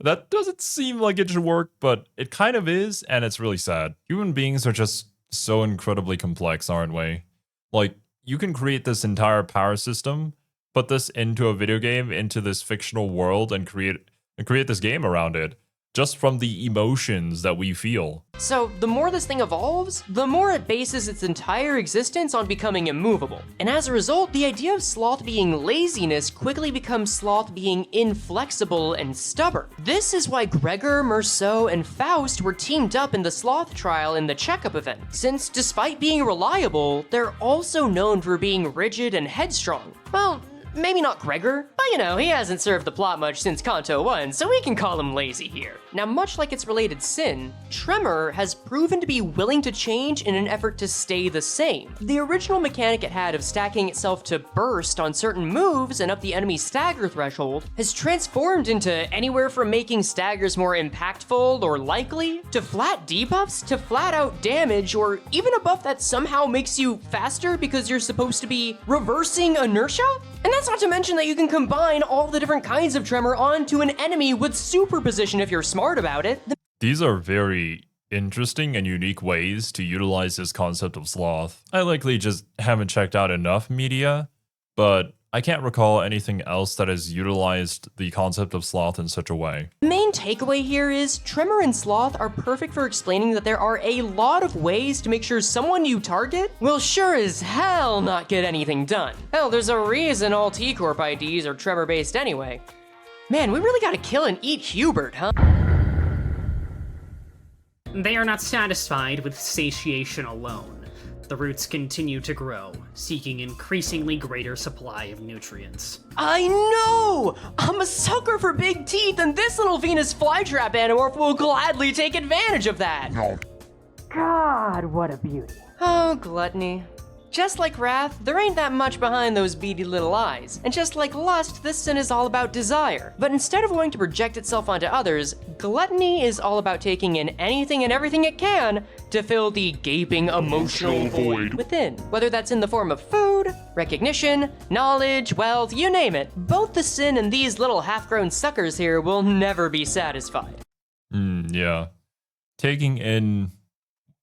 S1: That doesn't seem like it should work, but it kind of is, and it's really sad. Human beings are just so incredibly complex, aren't we? Like, you can create this entire power system, put this into a video game, into this fictional world, and create this game around it. Just from the emotions that we feel.
S2: So, the more this thing evolves, the more it bases its entire existence on becoming immovable. And as a result, the idea of sloth being laziness quickly becomes sloth being inflexible and stubborn. This is why Gregor, Merceau, and Faust were teamed up in the sloth trial in the checkup event, since despite being reliable, they're also known for being rigid and headstrong. Well, maybe not Gregor, but you know, he hasn't served the plot much since Kanto 1, so we can call him lazy here. Now, much like its related sin, Tremor has proven to be willing to change in an effort to stay the same. The original mechanic it had of stacking itself to burst on certain moves and up the enemy's stagger threshold has transformed into anywhere from making staggers more impactful or likely, to flat debuffs, to flat out damage, or even a buff that somehow makes you faster because you're supposed to be reversing inertia? And that's not to mention that you can combine all the different kinds of Tremor onto an enemy with superposition if you're smart about it.
S1: These are very interesting and unique ways to utilize this concept of sloth. I likely just haven't checked out enough media, but I can't recall anything else that has utilized the concept of sloth in such a way.
S2: The main takeaway here is Tremor and Sloth are perfect for explaining that there are a lot of ways to make sure someone you target will sure as hell not get anything done. Hell, there's a reason all T-Corp IDs are Tremor based anyway. Man, we really gotta kill and eat Hubert, huh?
S4: They are not satisfied with satiation alone. The roots continue to grow, seeking increasingly greater supply of nutrients.
S2: I know! I'm a sucker for big teeth, and this little Venus flytrap Animorph will gladly take advantage of that! God, what a beauty. Oh, gluttony. Just like wrath, there ain't that much behind those beady little eyes. And just like lust, this sin is all about desire. But instead of wanting to project itself onto others, gluttony is all about taking in anything and everything it can to fill the gaping emotional void within. Whether that's in the form of food, recognition, knowledge, wealth, you name it. Both the sin and these little half-grown suckers here will never be satisfied.
S1: Yeah. Taking in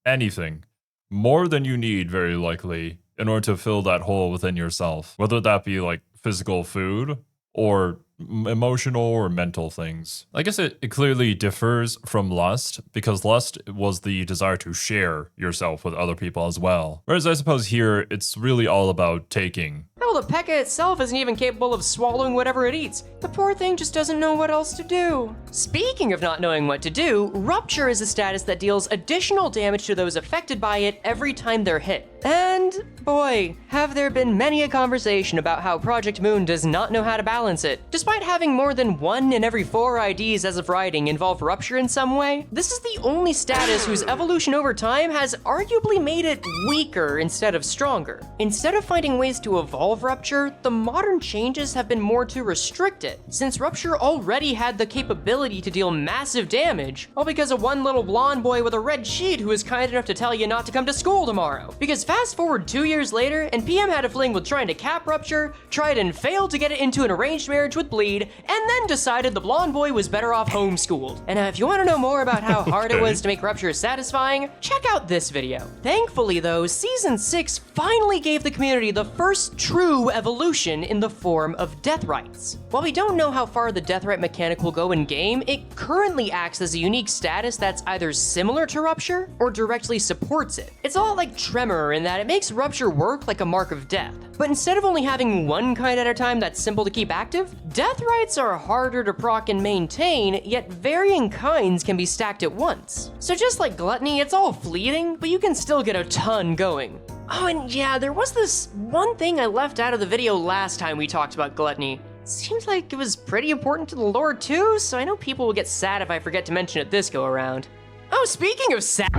S1: anything. More than you need, very likely, in order to fill that hole within yourself. Whether that be like physical food or emotional or mental things. I guess it clearly differs from lust, because lust was the desire to share yourself with other people as well. Whereas I suppose here, it's really all about taking.
S2: Hell, the P.E.K.K.A. itself isn't even capable of swallowing whatever it eats. The poor thing just doesn't know what else to do. Speaking of not knowing what to do, Rupture is a status that deals additional damage to those affected by it every time they're hit. And boy, have there been many a conversation about how Project Moon does not know how to balance it. Despite having more than 1 in every 4 IDs as of writing involve Rupture in some way, this is the only status whose evolution over time has arguably made it weaker instead of stronger. Instead of finding ways to evolve Rupture, the modern changes have been more to restrict it, since Rupture already had the capability to deal massive damage, all because of one little blonde boy with a red sheet who was kind enough to tell you not to come to school tomorrow. Because fast forward 2 years later, and PM had a fling with trying to cap Rupture, tried and failed to get it into an arranged marriage with Bleed, and then decided the blonde boy was better off homeschooled. And if you want to know more about how hard it was to make Rupture satisfying, check out this video. Thankfully though, Season 6 finally gave the community the first true evolution in the form of Death Rights. While we don't know how far the Death Right mechanic will go in game, it currently acts as a unique status that's either similar to Rupture or directly supports it. It's a lot like Tremor in that it makes Rupture work like a mark of death. But instead of only having one kind at a time that's simple to keep active, Death Rights are harder to proc and maintain, yet varying kinds can be stacked at once. So just like Gluttony, it's all fleeting, but you can still get a ton going. Oh, and yeah, there was this one thing I left out of the video last time we talked about Gluttony. Seems like it was pretty important to the lore too, so I know people will get sad if I forget to mention it this go around. Oh, speaking of sad...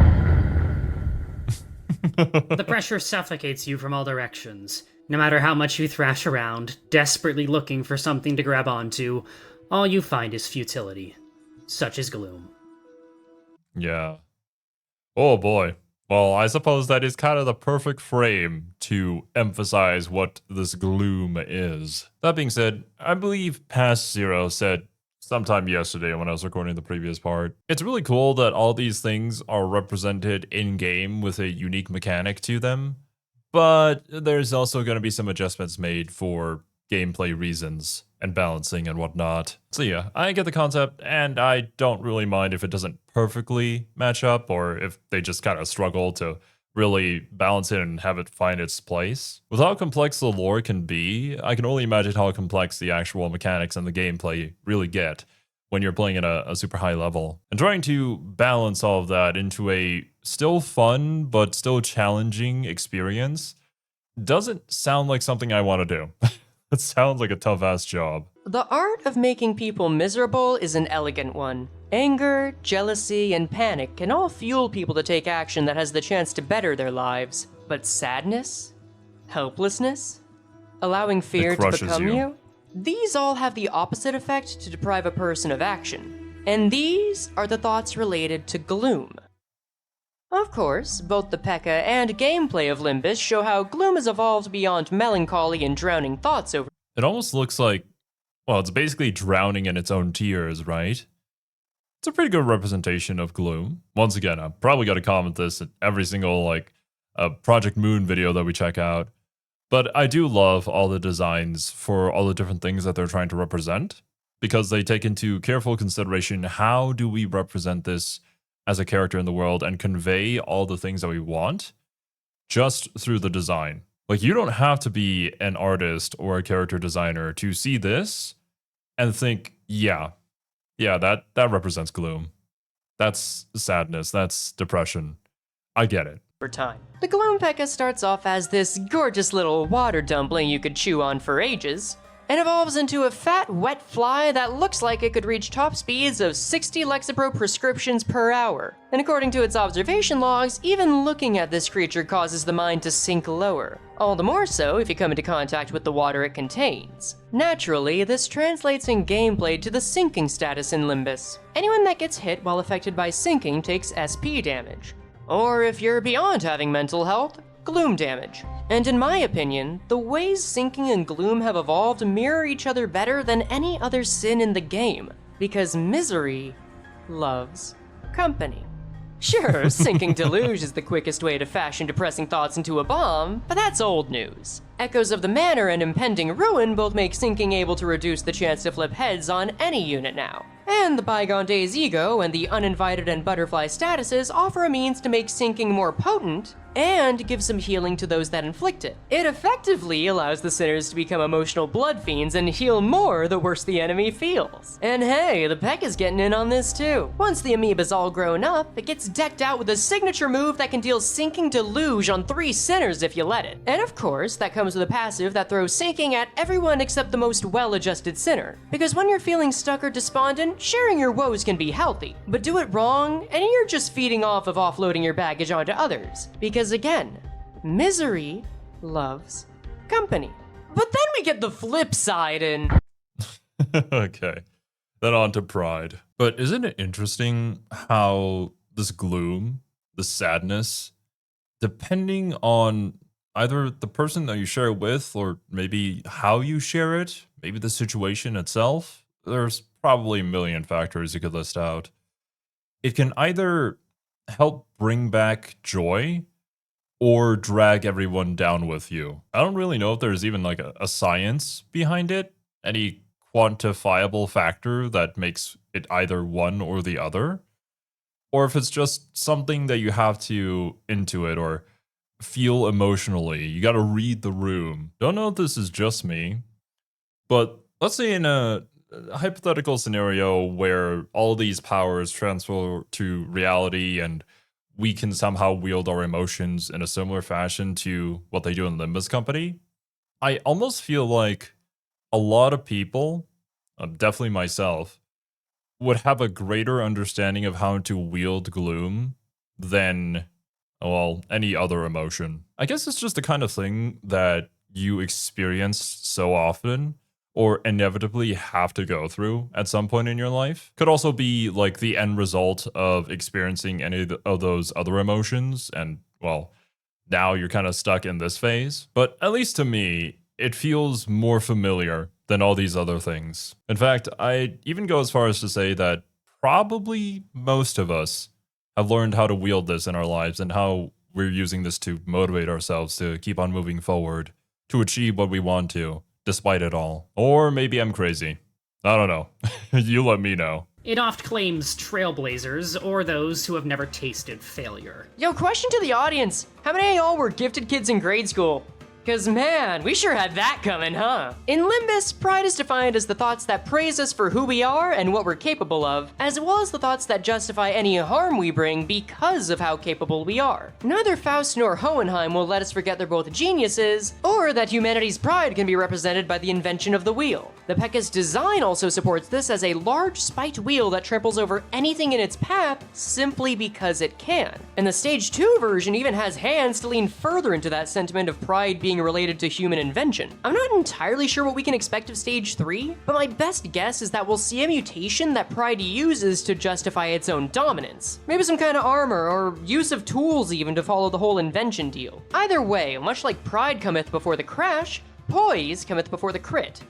S4: The pressure suffocates you from all directions. No matter how much you thrash around, desperately looking for something to grab onto, all you find is futility. Such is gloom.
S1: Yeah. Oh boy. Well, I suppose that is kind of the perfect frame to emphasize what this gloom is. That being said, I believe Past Zero said sometime yesterday when I was recording the previous part, it's really cool that all these things are represented in-game with a unique mechanic to them, but there's also going to be some adjustments made for gameplay reasons and balancing and whatnot. So yeah, I get the concept, and I don't really mind if it doesn't perfectly match up, or if they just kind of struggle to really balance it and have it find its place. With how complex the lore can be, I can only imagine how complex the actual mechanics and the gameplay really get when you're playing at a super high level. And trying to balance all of that into a still fun but still challenging experience doesn't sound like something I want to do. It sounds like a tough-ass job.
S2: The art of making people miserable is an elegant one. Anger, jealousy, and panic can all fuel people to take action that has the chance to better their lives. But sadness? Helplessness? Allowing fear to become you? These all have the opposite effect to deprive a person of action. And these are the thoughts related to gloom. Of course, both the P.E.K.K.A. and gameplay of Limbus show how gloom has evolved beyond melancholy and drowning thoughts over.
S1: It almost looks like, well, it's basically drowning in its own tears, right? It's a pretty good representation of gloom. Once again, I've probably got to comment this in every single, Project Moon video that we check out. But I do love all the designs for all the different things that they're trying to represent, because they take into careful consideration how do we represent this as a character in the world and convey all the things that we want just through the design. Like, you don't have to be an artist or a character designer to see this and think, yeah, that represents gloom. That's sadness, that's depression. I get it.
S2: For time. The Gloom P.E.K.K.A. starts off as this gorgeous little water dumpling you could chew on for ages, and evolves into a fat, wet fly that looks like it could reach top speeds of 60 Lexapro prescriptions per hour. And according to its observation logs, even looking at this creature causes the mind to sink lower. All the more so if you come into contact with the water it contains. Naturally, this translates in gameplay to the sinking status in Limbus. Anyone that gets hit while affected by sinking takes SP damage. Or if you're beyond having mental health, gloom damage. And in my opinion, the ways sinking and gloom have evolved mirror each other better than any other sin in the game, because misery loves company. Sure, sinking deluge is the quickest way to fashion depressing thoughts into a bomb, but that's old news. Echoes of the manor and impending ruin both make sinking able to reduce the chance to flip heads on any unit now. And the bygone days ego and the uninvited and butterfly statuses offer a means to make sinking more potent and give some healing to those that inflict it. It effectively allows the sinners to become emotional blood fiends and heal more the worse the enemy feels. And hey, the Peck is getting in on this too. Once the amoeba's all grown up, it gets decked out with a signature move that can deal sinking deluge on 3 sinners if you let it. And of course, that comes with a passive that throws sinking at everyone except the most well-adjusted sinner. Because when you're feeling stuck or despondent, sharing your woes can be healthy. But do it wrong, and you're just feeding off of offloading your baggage onto others. Because again, misery loves company. But then we get the flip side and...
S1: Okay, then on to pride. But isn't it interesting how this gloom, the sadness, depending on either the person that you share it with or maybe how you share it, maybe the situation itself, there's probably a million factors you could list out. It can either help bring back joy or drag everyone down with you. I don't really know if there's even like a science behind it, any quantifiable factor that makes it either one or the other, or if it's just something that you have to intuit or feel emotionally. You got to read the room. Don't know if this is just me, but let's say in a hypothetical scenario where all these powers transfer to reality and we can somehow wield our emotions in a similar fashion to what they do in Limbus Company, I almost feel like a lot of people, definitely myself, would have a greater understanding of how to wield gloom than, well, any other emotion. I guess it's just the kind of thing that you experience so often or inevitably have to go through at some point in your life. Could also be like the end result of experiencing any of those other emotions, and well, now you're kind of stuck in this phase. But at least to me, it feels more familiar than all these other things. In fact, I'd even go as far as to say that probably most of us have learned how to wield this in our lives and how we're using this to motivate ourselves to keep on moving forward, to achieve what we want to, despite it all. Or maybe I'm crazy. I don't know. You let me know.
S4: It oft claims trailblazers, or those who have never tasted failure.
S2: Yo, question to the audience. How many of y'all were gifted kids in grade school? Cause man, we sure had that coming, huh? In Limbus, pride is defined as the thoughts that praise us for who we are and what we're capable of, as well as the thoughts that justify any harm we bring because of how capable we are. Neither Faust nor Hohenheim will let us forget they're both geniuses, or that humanity's pride can be represented by the invention of the wheel. The P.E.K.K.A.'s design also supports this as a large spiked wheel that tramples over anything in its path simply because it can. And the Stage 2 version even has hands to lean further into that sentiment of pride being related to human invention. I'm not entirely sure what we can expect of Stage 3, but my best guess is that we'll see a mutation that pride uses to justify its own dominance. Maybe some kind of armor, or use of tools even to follow the whole invention deal. Either way, much like pride cometh before the crash, poise cometh before the crit.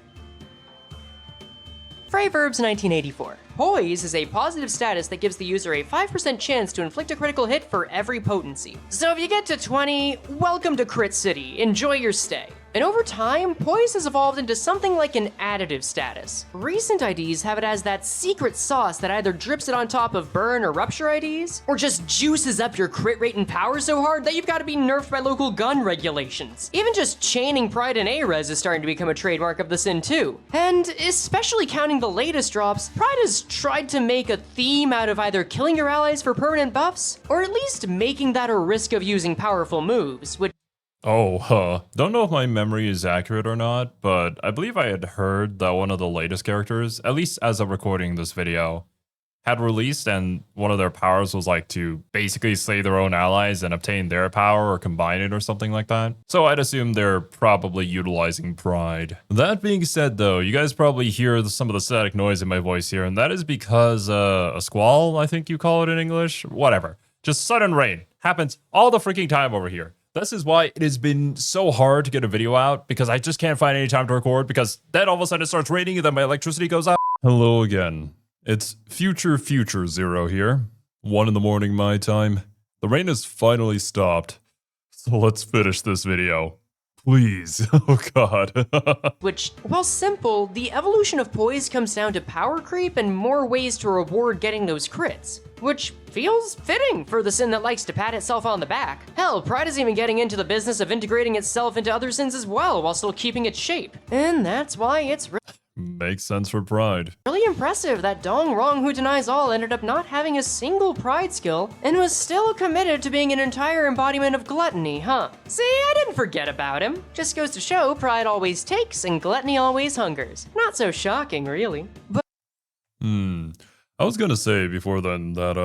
S2: Freiverbs 1984. Poise is a positive status that gives the user a 5% chance to inflict a critical hit for every potency. So if you get to 20, welcome to Crit City, enjoy your stay. And over time, Poise has evolved into something like an additive status. Recent IDs have it as that secret sauce that either drips it on top of burn or rupture IDs, or just juices up your crit rate and power so hard that you've got to be nerfed by local gun regulations. Even just chaining Pride and A-Res is starting to become a trademark of the sin too. And especially counting the latest drops, Pride has tried to make a theme out of either killing your allies for permanent buffs, or at least making that a risk of using powerful moves, which
S1: Don't know if my memory is accurate or not, but I believe I had heard that one of the latest characters, at least as of recording this video, had released, and one of their powers was like to basically slay their own allies and obtain their power or combine it or something like that. So I'd assume they're probably utilizing Pride. That being said though, you guys probably hear some of the static noise in my voice here, and that is because a squall, I think you call it in English, whatever. Just sudden rain happens all the freaking time over here. This is why it has been so hard to get a video out, because I just can't find any time to record, because then all of a sudden it starts raining and then my electricity goes out. Hello again. It's Future Zero here. 1 in the morning my time. The rain has finally stopped. So let's finish this video. Please. Oh god.
S2: Which, while simple, the evolution of poise comes down to power creep and more ways to reward getting those crits. Which feels fitting for the sin that likes to pat itself on the back. Hell, Pride is even getting into the business of integrating itself into other sins as well while still keeping its shape. And that's why it's
S1: Makes sense for Pride.
S2: really impressive that Dong Rong Who Denies All ended up not having a single Pride skill and was still committed to being an entire embodiment of gluttony, huh? See, I didn't forget about him. Just goes to show Pride always takes and gluttony always hungers. Not so shocking, really. But
S1: I was gonna say before then that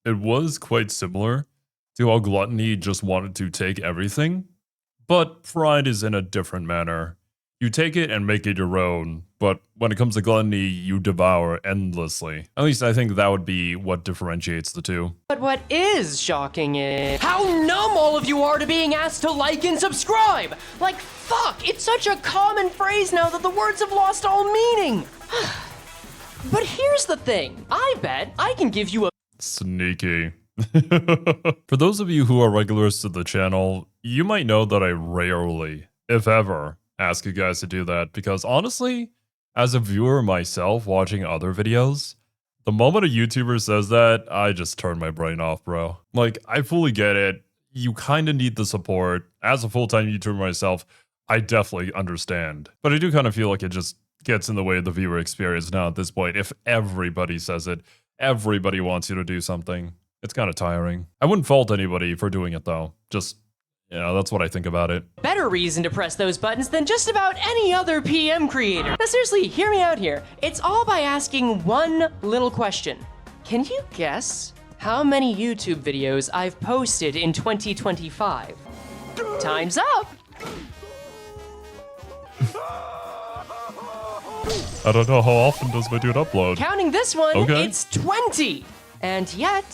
S1: it was quite similar to how Gluttony just wanted to take everything, but Pride is in a different manner. You take it and make it your own, but when it comes to Gluttony, you devour endlessly. At least I think that would be what differentiates the two.
S2: what is shocking is how numb all of you are to being asked to like and subscribe! Like, fuck, it's such a common phrase now that the words have lost all meaning! But here's the thing, I bet I can give you a
S1: Sneaky. For those of you who are regulars to the channel, you might know that I rarely, if ever, ask you guys to do that because honestly, as a viewer myself watching other videos, the moment a YouTuber says that, I just turn my brain off, bro. Like, I fully get it. You kind of need the support. As a full-time YouTuber myself, I definitely understand. But I do kind of feel like it just gets in the way of the viewer experience now at this point. If everybody says it, everybody wants you to do something. It's kind of tiring. I wouldn't fault anybody for doing it though. Just, you know, that's what I think about it.
S2: better reason to press those buttons than just about any other PM creator. Now seriously, hear me out here. It's all by asking one little question. Can you guess how many YouTube videos I've posted in 2025? Time's up!
S1: I don't know how often does my dude upload.
S2: Counting this one,
S1: Okay.
S2: it's 20! And yet,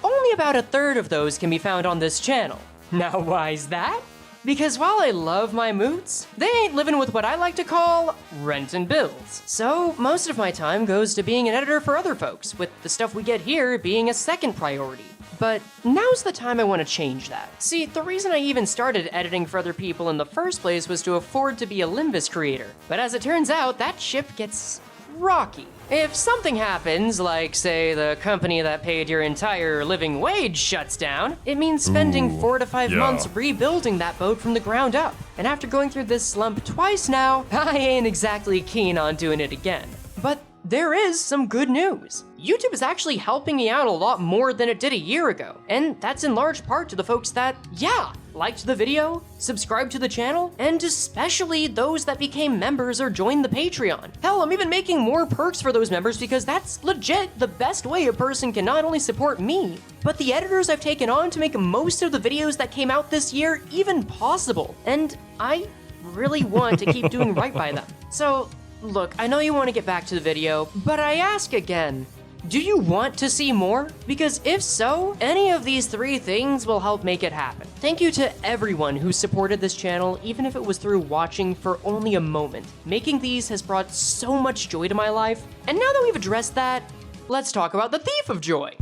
S2: only about a third of those can be found on this channel. Now why's that? Because while I love my moods, they ain't living with what I like to call rent and bills. So most of my time goes to being an editor for other folks, with the stuff we get here being a second priority. But now's the time I want to change that. See, the reason I even started editing for other people in the first place was to afford to be a Limbus creator. But as it turns out, that ship gets rocky. If something happens, like say the company that paid your entire living wage shuts down, it means spending
S1: Ooh,
S2: 4 to 5
S1: yeah.
S2: months rebuilding that boat from the ground up. And after going through this slump twice now, I ain't exactly keen on doing it again. But there is some good news. YouTube is actually helping me out a lot more than it did a year ago. And that's in large part to the folks that, yeah, liked the video, subscribed to the channel, and especially those that became members or joined the Patreon. Hell, I'm even making more perks for those members because that's legit the best way a person can not only support me, but the editors I've taken on to make most of the videos that came out this year even possible. And I really want to keep doing right by them. So, look, I know you want to get back to the video, but I ask again, do you want to see more? Because if so, any of these 3 things will help make it happen. Thank you to everyone who supported this channel, even if it was through watching for only a moment. Making these has brought so much joy to my life, and now that we've addressed that, let's talk about the thief of joy.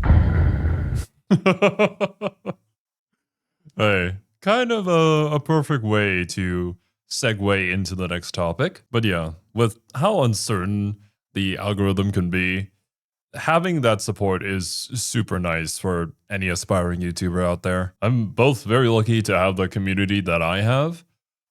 S1: Hey, kind of a perfect way to segue into the next topic. But yeah, with how uncertain the algorithm can be, having that support is super nice for any aspiring YouTuber out there. I'm both very lucky to have the community that I have,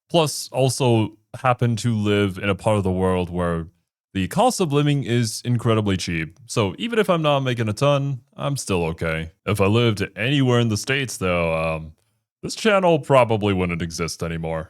S1: plus also happen to live in a part of the world where the cost of living is incredibly cheap. So even if I'm not making a ton, I'm still okay. If I lived anywhere in the States though, this channel probably wouldn't exist anymore.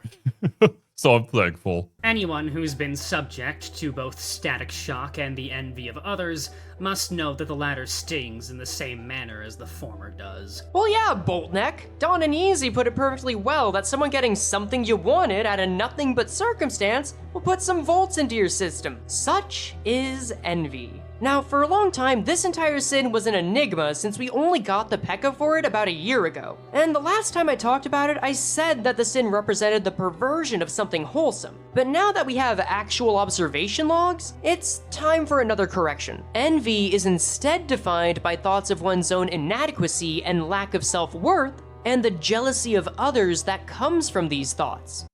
S1: So I'm thankful.
S4: Anyone who's been subject to both static shock and the envy of others must know that the latter stings in the same manner as the former does.
S2: Well, yeah, Boltneck. Don and Easy put it perfectly well that someone getting something you wanted out of nothing but circumstance will put some volts into your system. Such is envy. Now, for a long time, this entire sin was an enigma since we only got the P.E.K.K.A for it about a year ago. And the last time I talked about it, I said that the sin represented the perversion of something wholesome. But now that we have actual observation logs, it's time for another correction. Envy is instead defined by thoughts of one's own inadequacy and lack of self-worth, and the jealousy of others that comes from these thoughts.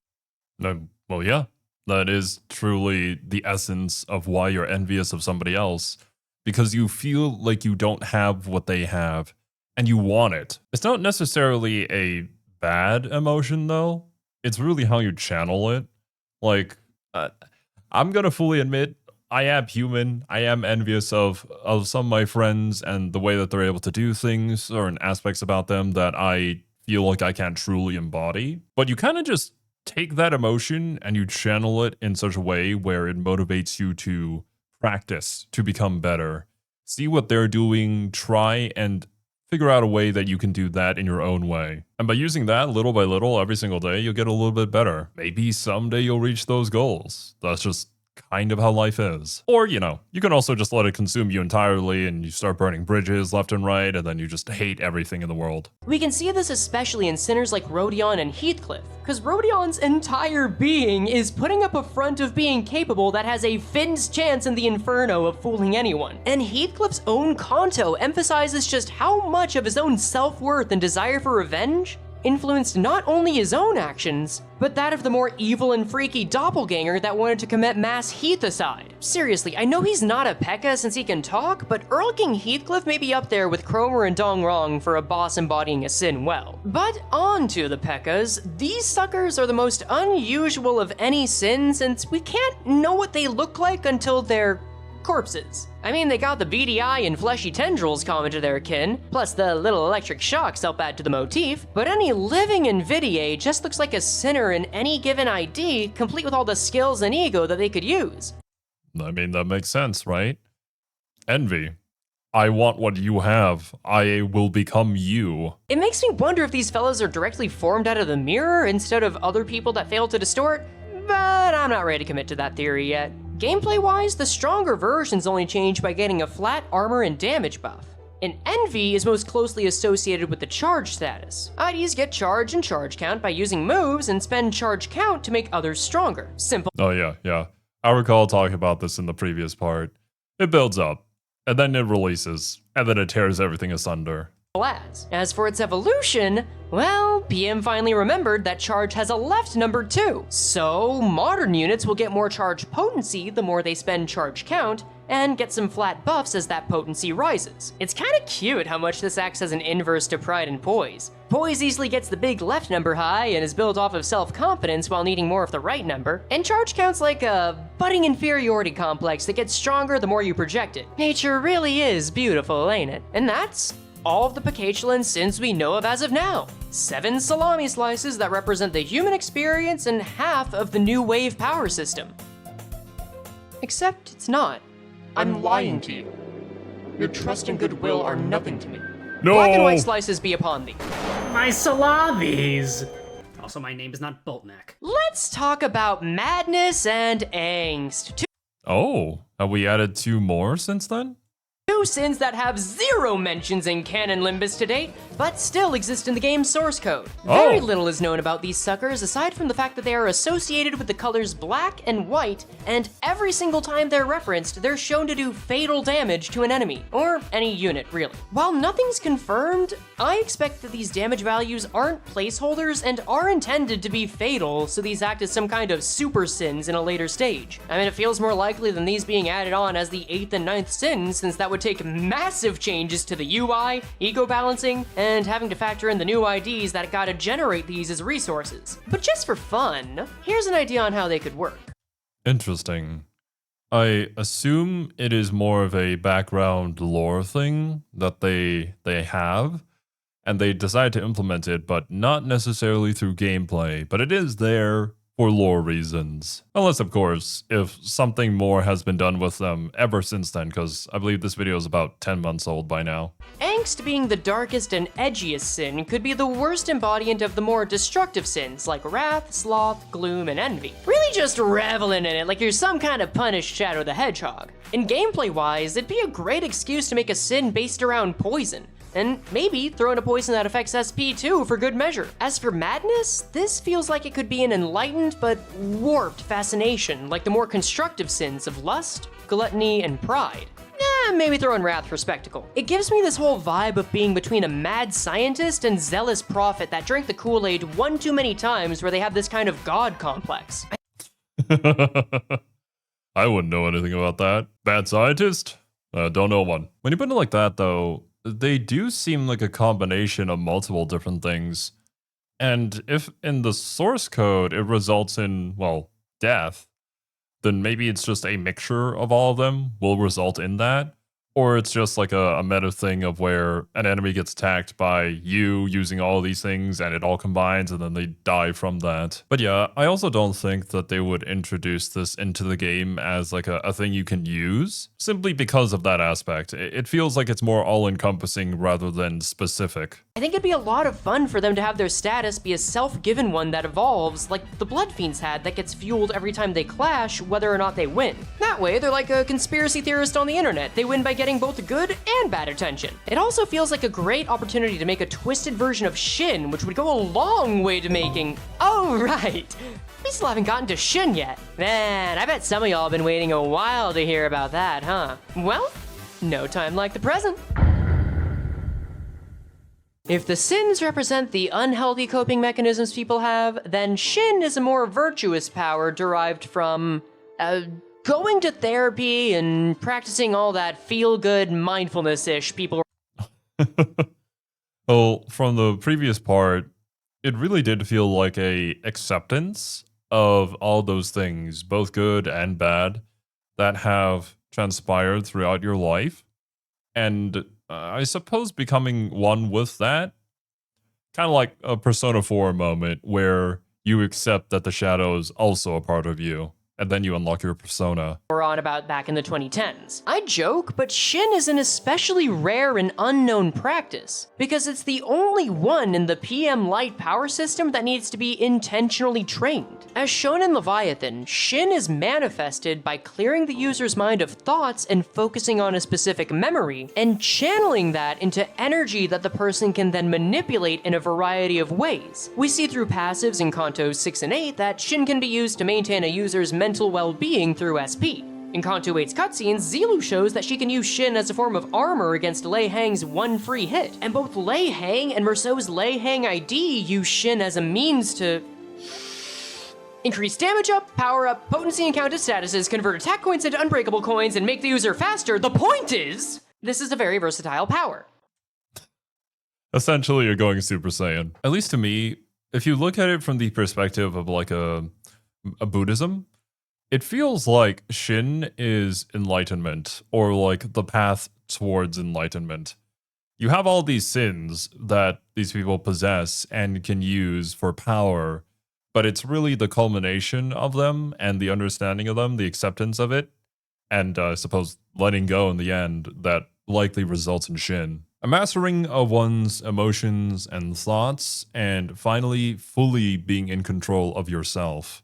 S1: Well, yeah, that is truly the essence of why you're envious of somebody else, because you feel like you don't have what they have and you want it. It's not necessarily a bad emotion, though. It's really how you channel it. Like, I'm gonna fully admit, I am human. I am envious of some of my friends and the way that they're able to do things, certain aspects about them that I feel like I can't truly embody. But you kind of just take that emotion and you channel it in such a way where it motivates you to practice, to become better, see what they're doing, try and figure out a way that you can do that in your own way. And by using that little by little every single day, you'll get a little bit better. Maybe someday you'll reach those goals. That's just kind of how life is. Or, you know, you can also just let it consume you entirely and you start burning bridges left and right, and then you just hate everything in the world.
S2: We can see this especially in sinners like Rodion and Heathcliff, because Rodion's entire being is putting up a front of being capable that has a fin's chance in the inferno of fooling anyone. And Heathcliff's own Kanto emphasizes just how much of his own self-worth and desire for revenge influenced not only his own actions, but that of the more evil and freaky doppelganger that wanted to commit mass heathicide. Seriously, I know he's not a P.E.K.K.A. since he can talk, but Earl King Heathcliff may be up there with Cromer and Dongrong for a boss embodying a sin well. But on to the P.E.K.K.A.s, these suckers are the most unusual of any sin since we can't know what they look like until they're corpses. I mean, they got the beady eye and fleshy tendrils common to their kin, plus the little electric shocks help add to the motif, but any living Invidiae just looks like a sinner in any given ID, complete with all the skills and ego that they could use.
S1: I mean, that makes sense, right? Envy. I want what you have. I will become you.
S2: It makes me wonder if these fellows are directly formed out of the mirror instead of other people that failed to distort, but I'm not ready to commit to that theory yet. Gameplay-wise, the stronger versions only change by getting a flat armor and damage buff. And Envy is most closely associated with the charge status. IDs get charge and charge count by using moves and spend charge count to make others stronger. Simple.
S1: Oh yeah. I recall talking about this in the previous part. It builds up, and then it releases, and then it tears everything asunder.
S2: As for its evolution, well, PM finally remembered that charge has a left number too. So modern units will get more charge potency the more they spend charge count, and get some flat buffs as that potency rises. It's kinda cute how much this acts as an inverse to Pride and Poise. Poise easily gets the big left number high and is built off of self-confidence while needing more of the right number, and charge counts like a budding inferiority complex that gets stronger the more you project it. Nature really is beautiful, ain't it? And that's all of the P.E.K.K.A. sins we know of as of now. 7 salami slices that represent the human experience and half of the new wave power system. Except it's not.
S5: I'm lying to you. Your trust and goodwill are nothing to me.
S1: No!
S2: Black and white slices be upon thee.
S4: My salamis! Also, my name is not Boltneck.
S2: Let's talk about madness and angst.
S1: Oh, have we added 2 more since then?
S2: Two sins that have 0 mentions in canon Limbus to date, but still exist in the game's source code. Very little is known about these suckers aside from the fact that they are associated with the colors black and white, and every single time they're referenced, they're shown to do fatal damage to an enemy, or any unit, really. While nothing's confirmed, I expect that these damage values aren't placeholders and are intended to be fatal, so these act as some kind of super sins in a later stage. I mean, it feels more likely than these being added on as the 8th and 9th sins, since that would take massive changes to the UI, ego balancing, and having to factor in the new IDs that gotta generate these as resources. But just for fun, here's an idea on how they could work.
S1: Interesting. I assume it is more of a background lore thing that they have, and they decide to implement it, but not necessarily through gameplay, but it is there for lore reasons. Unless, of course, if something more has been done with them ever since then, because I believe this video is about 10 months old by now.
S2: Angst being the darkest and edgiest sin could be the worst embodiment of the more destructive sins like wrath, sloth, gloom, and envy. Really just reveling in it like you're some kind of punished Shadow the Hedgehog. And gameplay-wise, it'd be a great excuse to make a sin based around poison. And maybe throw in a poison that affects SP too for good measure. As for madness, this feels like it could be an enlightened but warped fascination like the more constructive sins of lust, gluttony, and pride. maybe throw in Wrath for spectacle. It gives me this whole vibe of being between a mad scientist and zealous prophet that drank the Kool-Aid one too many times where they have this kind of god complex.
S1: I wouldn't know anything about that. Bad scientist? Don't know one. When you put it like that, though, they do seem like a combination of multiple different things. And if in the source code it results in, well, death, then maybe it's just a mixture of all of them will result in that. Or it's just like a meta thing of where an enemy gets attacked by you using all of these things and it all combines and then they die from that. But yeah, I also don't think that they would introduce this into the game as like a thing you can use, simply because of that aspect. It feels like it's more all-encompassing rather than specific.
S2: I think it'd be a lot of fun for them to have their status be a self-given one that evolves, like the Blood Fiends had, that gets fueled every time they clash, whether or not they win. That way, they're like a conspiracy theorist on the internet. They win by getting both good and bad attention. It also feels like a great opportunity to make a twisted version of Shin, which would go a long way to making... Oh, right. We still haven't gotten to Shin yet. Man, I bet some of y'all have been waiting a while to hear about that, huh? Well, no time like the present. If the sins represent the unhealthy coping mechanisms people have, then Shin is a more virtuous power derived from, going to therapy and practicing all that feel-good mindfulness-ish people.
S1: Well, from the previous part, it really did feel like a acceptance of all those things, both good and bad, that have transpired throughout your life. And I suppose becoming one with that, kind of like a Persona 4 moment where you accept that the shadow is also a part of you. And then you unlock your persona.
S2: We're on about back in the 2010s. I joke, but Shin is an especially rare and unknown practice, because it's the only one in the PM Light power system that needs to be intentionally trained. As shown in Leviathan, Shin is manifested by clearing the user's mind of thoughts and focusing on a specific memory, and channeling that into energy that the person can then manipulate in a variety of ways. We see through passives in Kantos 6 and 8 that Shin can be used to maintain a user's mental well-being through SP. In Kanto 8's cutscenes, Zilu shows that she can use Shin as a form of armor against Lei Hang's one free hit, and both Lei Hang and Merceau's Lei Hang ID use Shin as a means to increase damage up, power up, potency and counter statuses, convert attack coins into unbreakable coins, and make the user faster. The point is, this is a very versatile power.
S1: Essentially, you're going Super Saiyan. At least to me, if you look at it from the perspective of like a Buddhism, it feels like Shin is enlightenment, or like the path towards enlightenment. You have all these sins that these people possess and can use for power, but it's really the culmination of them and the understanding of them, the acceptance of it, and I suppose letting go in the end that likely results in Shin. A mastering of one's emotions and thoughts, and finally fully being in control of yourself.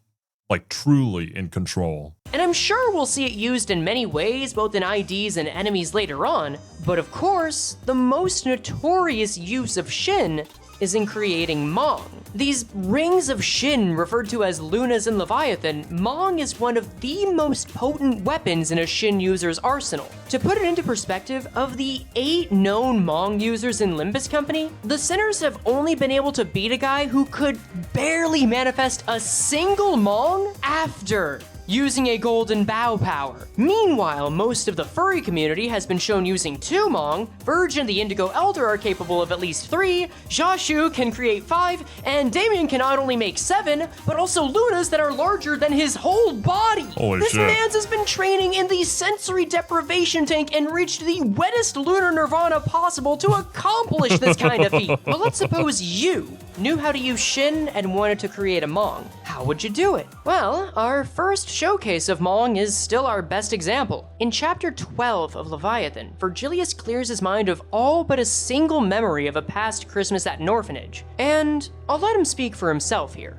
S1: Like truly in control.
S2: And I'm sure we'll see it used in many ways, both in IDs and enemies later on, but of course, the most notorious use of Shin is in creating Mong. These rings of Shin, referred to as Lunas in Leviathan, Mong is one of the most potent weapons in a Shin user's arsenal. To put it into perspective, of the 8 known Mong users in Limbus Company, the Sinners have only been able to beat a guy who could barely manifest a single Mong after using a golden bow power. Meanwhile, most of the furry community has been shown using 2 Mong, Verge and the Indigo Elder are capable of at least 3, Jashu can create 5, and Damien can not only make 7, but also Lunas that are larger than his whole body.
S1: Holy
S2: this
S1: shit.
S2: man's has been training in the sensory deprivation tank and reached the wettest lunar nirvana possible to accomplish this kind of feat. But let's suppose you knew how to use Shin and wanted to create a Mong. How would you do it? Well, our first showcase of Mong is still our best example. In chapter 12 of Leviathan, Virgilius clears his mind of all but a single memory of a past Christmas at an orphanage. And I'll let him speak for himself here.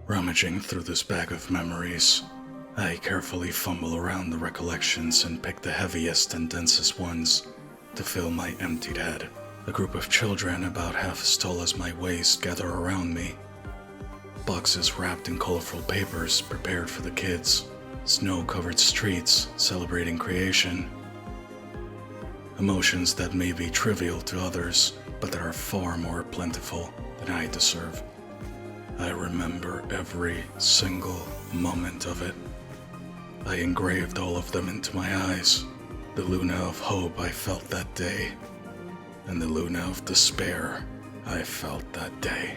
S6: Rummaging through this bag of memories, I carefully fumble around the recollections and pick the heaviest and densest ones to fill my emptied head. A group of children about half as tall as my waist gather around me. Boxes wrapped in colorful papers prepared for the kids. Snow-covered streets celebrating creation. Emotions that may be trivial to others, but that are far more plentiful than I deserve. I remember every single moment of it. I engraved all of them into my eyes. The Luna of hope I felt that day, and the Luna of despair I felt that day.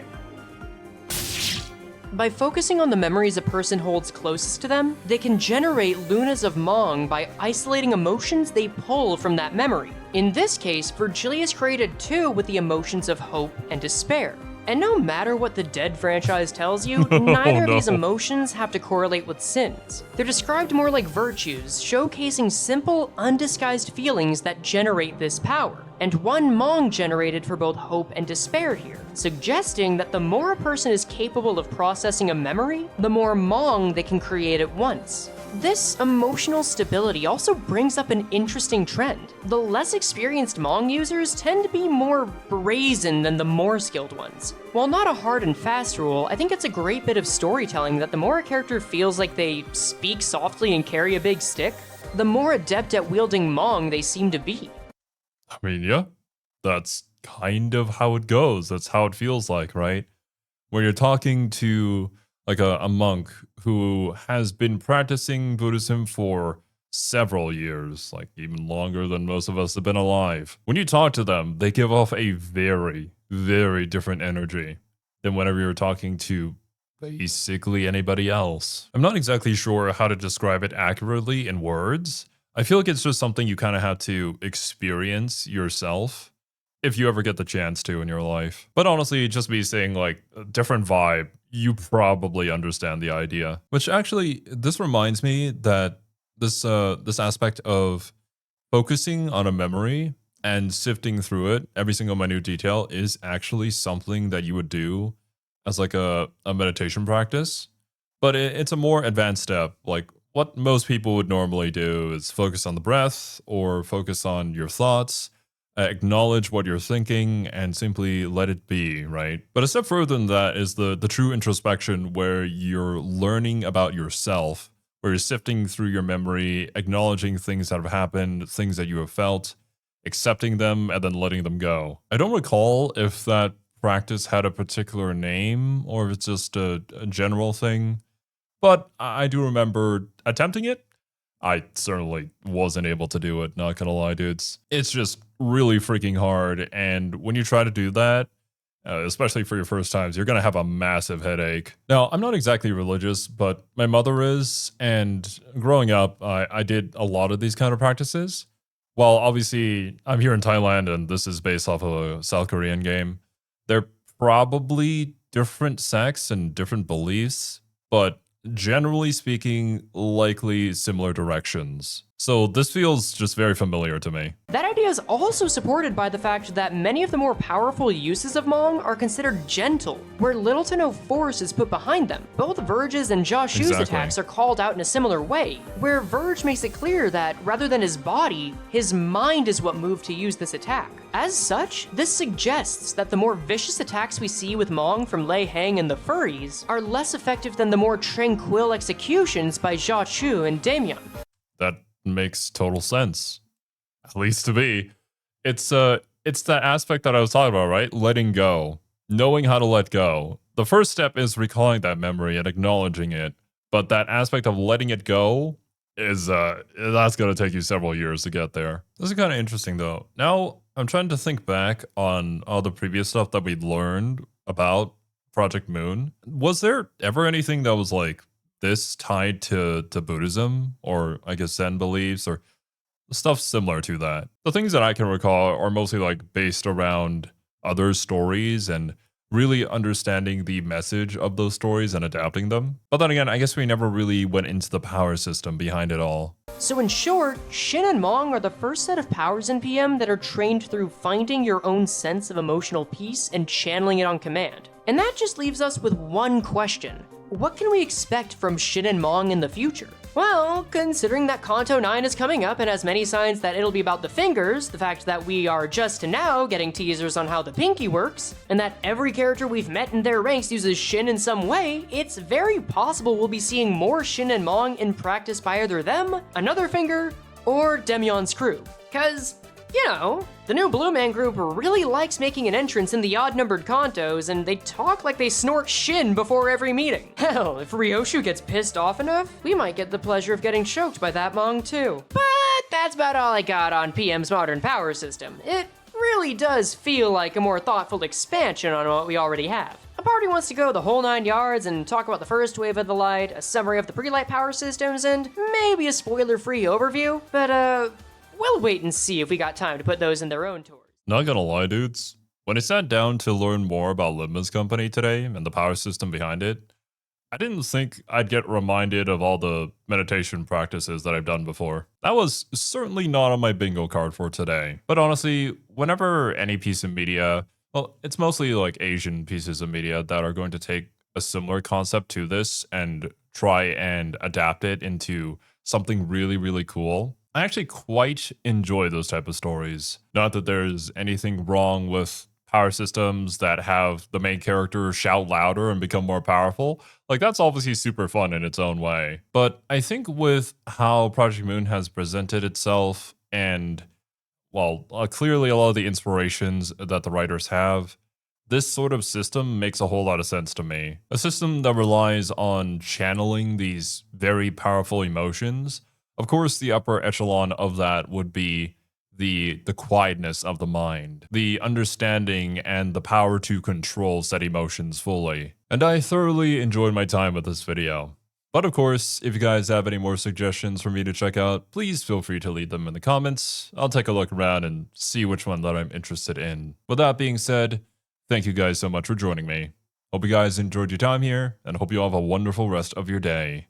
S2: By focusing on the memories a person holds closest to them, they can generate lunas of Mong by isolating emotions they pull from that memory. In this case, Virgilius created 2 with the emotions of hope and despair. And no matter what the Dead franchise tells you, neither of these emotions have to correlate with sins. They're described more like virtues, showcasing simple, undisguised feelings that generate this power. And 1 Mong generated for both hope and despair here, suggesting that the more a person is capable of processing a memory, the more Mong they can create at once. This emotional stability also brings up an interesting trend. The less experienced Mong users tend to be more brazen than the more skilled ones. While not a hard and fast rule, I think it's a great bit of storytelling that the more a character feels like they speak softly and carry a big stick, the more adept at wielding Mong they seem to be.
S1: I mean, yeah, that's kind of how it goes. That's how it feels like, right? When you're talking to like a monk who has been practicing Buddhism for several years, like even longer than most of us have been alive. When you talk to them, they give off a very, very different energy than whenever you're talking to basically anybody else. I'm not exactly sure how to describe it accurately in words. I feel like it's just something you kind of have to experience yourself if you ever get the chance to in your life. But honestly, just me saying like a different vibe, you probably understand the idea. Which actually, this reminds me that this aspect of focusing on a memory and sifting through it, every single minute detail, is actually something that you would do as like a meditation practice. But it's a more advanced step. Like what most people would normally do is focus on the breath or focus on your thoughts, acknowledge what you're thinking, and simply let it be, right? But a step further than that is the true introspection, where you're learning about yourself, where you're sifting through your memory, acknowledging things that have happened, things that you have felt, accepting them, and then letting them go. I don't recall if that practice had a particular name or if it's just a general thing, but I do remember attempting it. I certainly wasn't able to do it, not gonna lie, dudes. It's just really freaking hard, and when you try to do that, especially for your first times, you're gonna have a massive headache. Now, I'm not exactly religious, but my mother is, and growing up, I did a lot of these kind of practices. While obviously I'm here in Thailand, and this is based off of a South Korean game, they're probably different sects and different beliefs, but generally speaking, likely similar directions. So this feels just very familiar to me.
S2: That idea is also supported by the fact that many of the more powerful uses of Mong are considered gentle, where little to no force is put behind them. Both Verge's and Joshu's attacks are called out in a similar way, where Verge makes it clear that rather than his body, his mind is what moved to use this attack. As such, this suggests that the more vicious attacks we see with Mong from Lei Heng and the Furries are less effective than the more tranquil executions by Joshu and Damien.
S1: That makes total sense, at least to me. It's that aspect that I was talking about, right? Letting go, knowing how to let go. The first step is recalling that memory and acknowledging it, but that aspect of letting it go is that's going to take you several years to get there. This is kind of interesting though. Now I'm trying to think back on all the previous stuff that we'd learned about Project Moon. Was there ever anything that was like this tied to Buddhism, or I guess Zen beliefs, or stuff similar to that? The things that I can recall are mostly like based around other stories and really understanding the message of those stories and adapting them. But then again, I guess we never really went into the power system behind it all.
S2: So in short, Shin and Mong are the first set of powers in PM that are trained through finding your own sense of emotional peace and channeling it on command. And that just leaves us with one question. What can we expect from Shin and Mong in the future? Well, considering that Kanto 9 is coming up and has many signs that it'll be about the fingers, the fact that we are just now getting teasers on how the pinky works, and that every character we've met in their ranks uses Shin in some way, it's very possible we'll be seeing more Shin and Mong in practice by either them, another finger, or Demion's crew. Cause You know, the new Blue Man Group really likes making an entrance in the odd-numbered Kantos, and they talk like they snort Shin before every meeting. Hell, if Ryoshu gets pissed off enough, we might get the pleasure of getting choked by that Mong too. But that's about all I got on PM's modern power system. It really does feel like a more thoughtful expansion on what we already have. A party wants to go the whole 9 yards and talk about the first wave of the light, a summary of the pre-light power systems, and maybe a spoiler-free overview, but we'll wait and see if we got time to put those in their own tours.
S1: Not gonna lie, dudes. When I sat down to learn more about Limbus Company today and the power system behind it, I didn't think I'd get reminded of all the meditation practices that I've done before. That was certainly not on my bingo card for today. But honestly, whenever any piece of media, well, it's mostly like Asian pieces of media that are going to take a similar concept to this and try and adapt it into something really, really cool, I actually quite enjoy those type of stories. Not that there's anything wrong with power systems that have the main character shout louder and become more powerful. Like, that's obviously super fun in its own way. But I think with how Project Moon has presented itself and, well, clearly a lot of the inspirations that the writers have, this sort of system makes a whole lot of sense to me. A system that relies on channeling these very powerful emotions. Of course, the upper echelon of that would be the quietness of the mind, the understanding and the power to control said emotions fully. And I thoroughly enjoyed my time with this video. But of course, if you guys have any more suggestions for me to check out, please feel free to leave them in the comments. I'll take a look around and see which one that I'm interested in. With that being said, thank you guys so much for joining me. Hope you guys enjoyed your time here, and hope you all have a wonderful rest of your day.